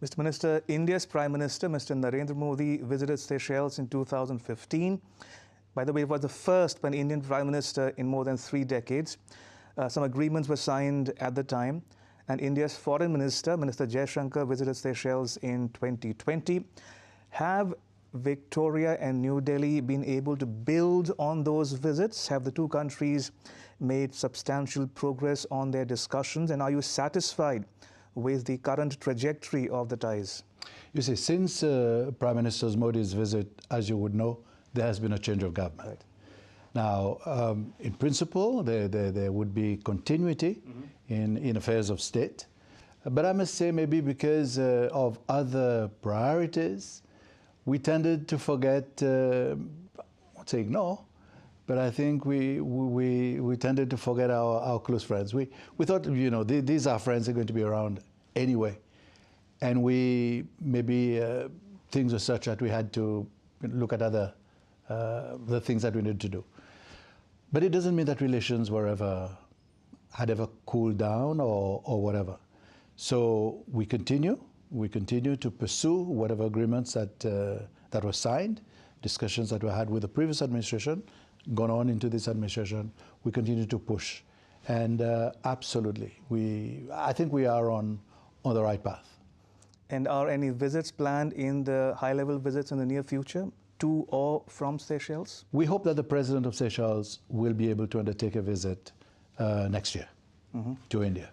Mr. Minister, India's Prime Minister, Mr. Narendra Modi, visited Seychelles in 2015. By the way, it was the first by an Indian Prime Minister in more than 3 decades. Some agreements were signed at the time. And India's Foreign Minister, Minister Jaishankar, visited Seychelles in 2020. Have Victoria and New Delhi been able to build on those visits? Have the two countries made substantial progress on their discussions? And are you satisfied with the current trajectory of the ties? You see, since Prime Minister Modi's visit, as you would know, there has been a change of government. Right. Now, in principle, there would be continuity in affairs of state. But I must say, maybe because of other priorities, we tended to forget, I won't say ignore, but I think we tended to forget our close friends. We thought, these are friends that are going to be around anyway. And maybe things were such that we had to look at the things that we needed to do. But it doesn't mean that relations had ever cooled down or whatever. So we continue to pursue whatever agreements that were signed, discussions that were had with the previous administration, gone on into this administration. We continue to push. And absolutely, I think we are on the right path. And are any visits planned in the high-level visits in the near future to or from Seychelles? We hope that the President of Seychelles will be able to undertake a visit next year to India.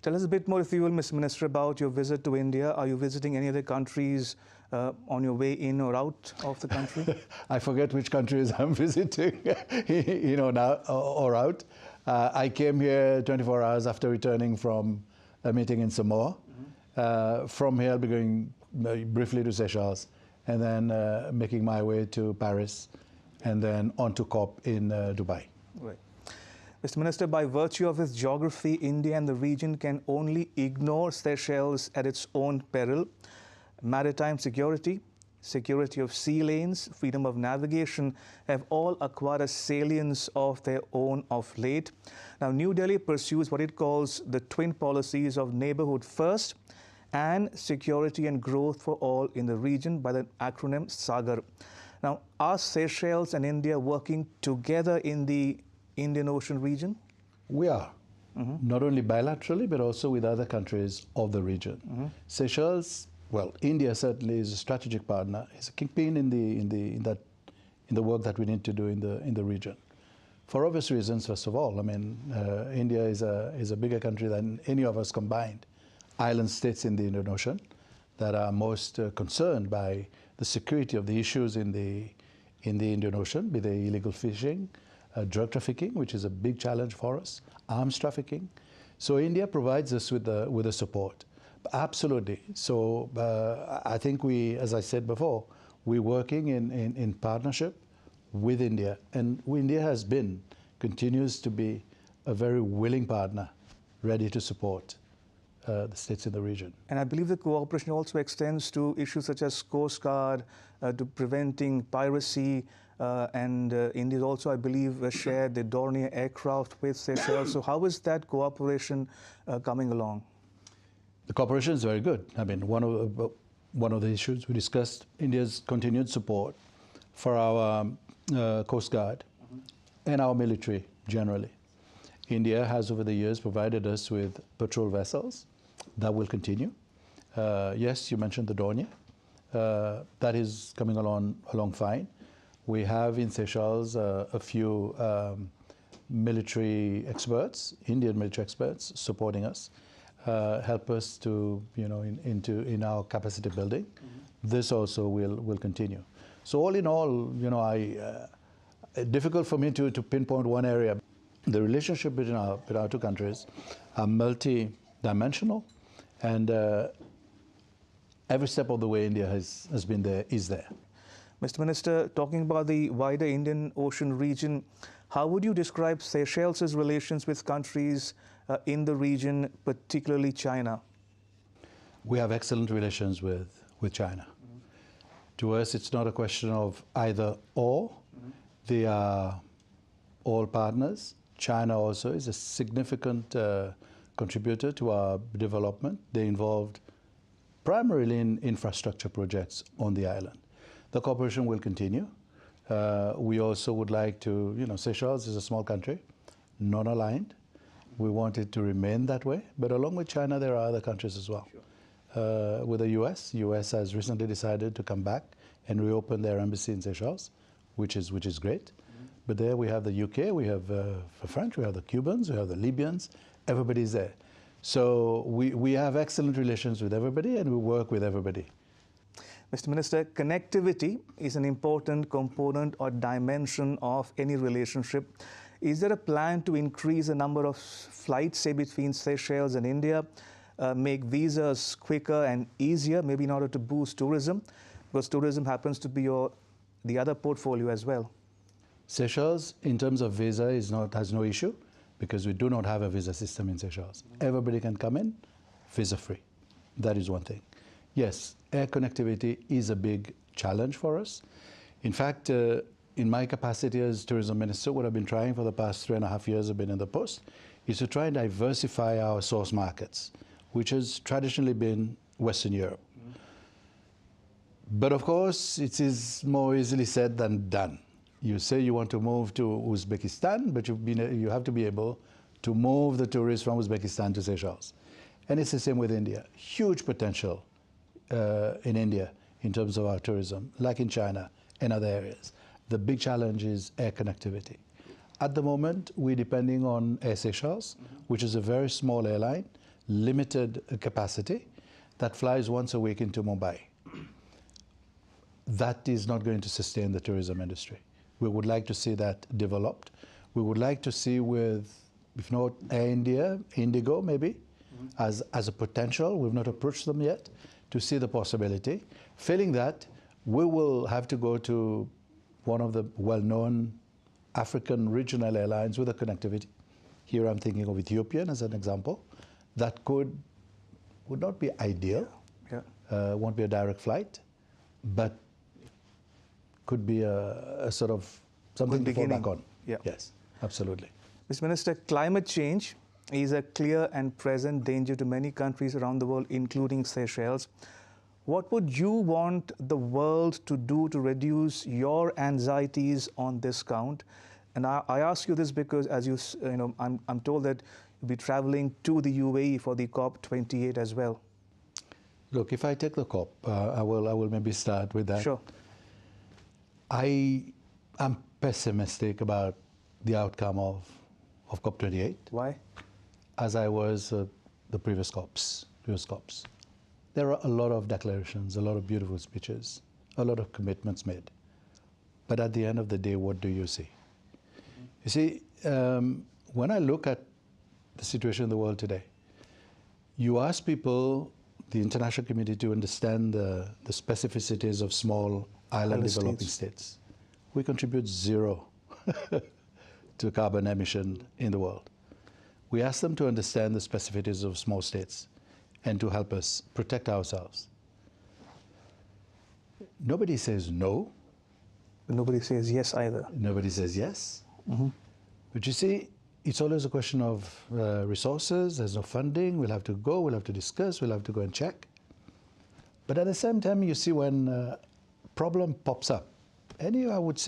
Tell us a bit more, if you will, Mr. Minister, about your visit to India. Are you visiting any other countries on your way in or out of the country? I forget which countries I'm visiting, now or out. I came here 24 hours after returning from a meeting in Samoa. From here, I'll be going briefly to Seychelles, and then making my way to Paris, and then on to COP in Dubai. Right. Mr. Minister, by virtue of its geography, India and the region can only ignore Seychelles at its own peril. Maritime security, security of sea lanes, freedom of navigation have all acquired a salience of their own of late. Now, New Delhi pursues what it calls the twin policies of neighborhood first and security and growth for all in the region by the acronym SAGAR. Now, are Seychelles and India working together in the Indian Ocean region? We are. Not only bilaterally, but also with other countries of the region. Seychelles, well, India certainly is a strategic partner. It's a kingpin in the work that we need to do in the region. For obvious reasons, first of all, I mean, India is a bigger country than any of us combined. Island states in the Indian Ocean that are most concerned by the security of the issues in the Indian Ocean, be they illegal fishing, drug trafficking, which is a big challenge for us, arms trafficking. So India provides us with the support. Absolutely. So I think we, as I said before, we're working in partnership with India. And India continues to be a very willing partner, ready to support the states in the region. And I believe the cooperation also extends to issues such as Coast Guard, to preventing piracy, and India also, I believe, shared the Dornier aircraft with Seychelles. So how is that cooperation coming along? The cooperation is very good. I mean, one of the issues we discussed, India's continued support for our Coast Guard and our military generally. India has over the years provided us with patrol vessels. That will continue. Yes, you mentioned the Dornier. That is coming along fine. We have in Seychelles a few military experts, Indian military experts, supporting us, help us to, in our capacity building. This also will continue. So all in all, difficult for me to pinpoint one area. The relationship between our two countries are multi-dimensional, and every step of the way India has been there, is there. Mr. Minister, talking about the wider Indian Ocean region, how would you describe Seychelles' relations with countries in the region, particularly China? We have excellent relations with China. To us, it's not a question of either or. They are all partners. China also is a significant contributor to our development. They're involved primarily in infrastructure projects on the island. The cooperation will continue. We also would like to, Seychelles is a small country, non-aligned. We want it to remain that way. But along with China, there are other countries as well. With the US has recently decided to come back and reopen their embassy in Seychelles, which is great. But there we have the UK, we have the French, we have the Cubans, we have the Libyans. Everybody's there. So we have excellent relations with everybody, and we work with everybody. Mr. Minister, connectivity is an important component or dimension of any relationship. Is there a plan to increase the number of flights, say, between Seychelles and India, make visas quicker and easier, maybe in order to boost tourism? Because tourism happens to be the other portfolio as well. Seychelles, in terms of visa, has no issue, because we do not have a visa system in Seychelles. Everybody can come in, visa-free. That is one thing. Yes, air connectivity is a big challenge for us. In fact, in my capacity as tourism minister, what I've been trying for the past 3.5 years I've been in the post, is to try and diversify our source markets, which has traditionally been Western Europe. But of course, it is more easily said than done. You say you want to move to Uzbekistan, but you have to be able to move the tourists from Uzbekistan to Seychelles. And it's the same with India. Huge potential in India in terms of our tourism, like in China and other areas. The big challenge is air connectivity. At the moment, we're depending on Air Seychelles, which is a very small airline, limited capacity, that flies once a week into Mumbai. That is not going to sustain the tourism industry. We would like to see that developed. We would like to see with, if not Air India, Indigo maybe, as a potential. We've not approached them yet to see the possibility. Failing that, we will have to go to one of the well-known African regional airlines with a connectivity. Here I'm thinking of Ethiopian as an example. That would not be ideal, won't be a direct flight, but could be a sort of something to fall back on. Yeah. Yes, absolutely. Mr. Minister, climate change is a clear and present danger to many countries around the world, including Seychelles. What would you want the world to do to reduce your anxieties on this count? And I ask you this because, as you know, I'm told that you'll be traveling to the UAE for the COP28 as well. Look, if I take the COP, I will maybe start with that. Sure. I am pessimistic about the outcome of COP28. Why? As I was the previous COPs. There are a lot of declarations, a lot of beautiful speeches, a lot of commitments made. But at the end of the day, what do you see? You see, when I look at the situation in the world today, you ask people, the international community, to understand the specificities of small island developing states. We contribute zero to carbon emission in the world. We ask them to understand the specificities of small states and to help us protect ourselves. Nobody says no. Nobody says yes either. Nobody says yes. But you see, it's always a question of resources. There's no funding. We'll have to go. We'll have to discuss. We'll have to go and check. But at the same time, you see when a problem pops up, and I would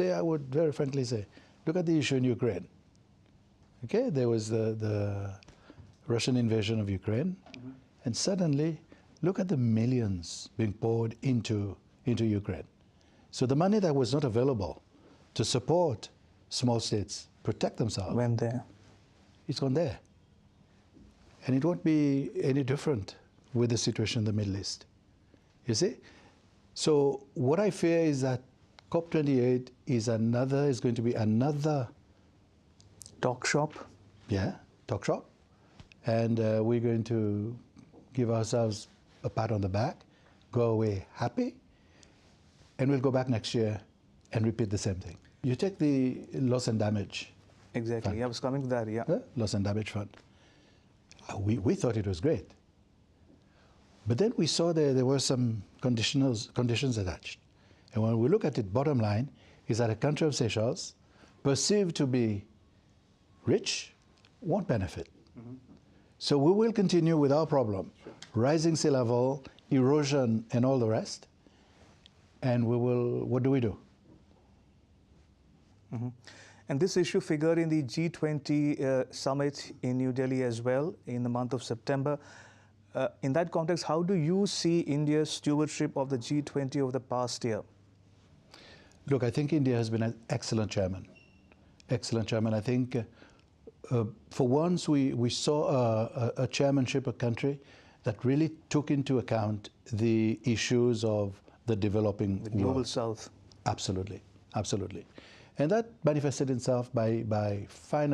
very frankly say, look at the issue in Ukraine. Okay, there was the Russian invasion of Ukraine, and suddenly, look at the millions being poured into Ukraine. So the money that was not available to support small states protect themselves went there. It's gone there. And it won't be any different with the situation in the Middle East. You see? So what I fear is that COP28 is going to be another talk shop. Yeah, talk shop. And we're going to give ourselves a pat on the back, go away happy, and we'll go back next year and repeat the same thing. You take the loss and damage. Exactly. Fund. I was coming to that, yeah. Loss and damage fund. We thought it was great. But then we saw there were some conditions attached. And when we look at it, bottom line is that a country of Seychelles, perceived to be rich, won't benefit. So we will continue with our problem, rising sea level, erosion, and all the rest. And what do we do? And this issue figured in the G20 summit in New Delhi as well in the month of September. In that context, how do you see India's stewardship of the G20 over the past year? Look, I think India has been an excellent chairman. Excellent chairman. I think for once we saw a chairmanship, a country that really took into account the issues of the developing world. Global South. Absolutely, absolutely. And that manifested itself by finally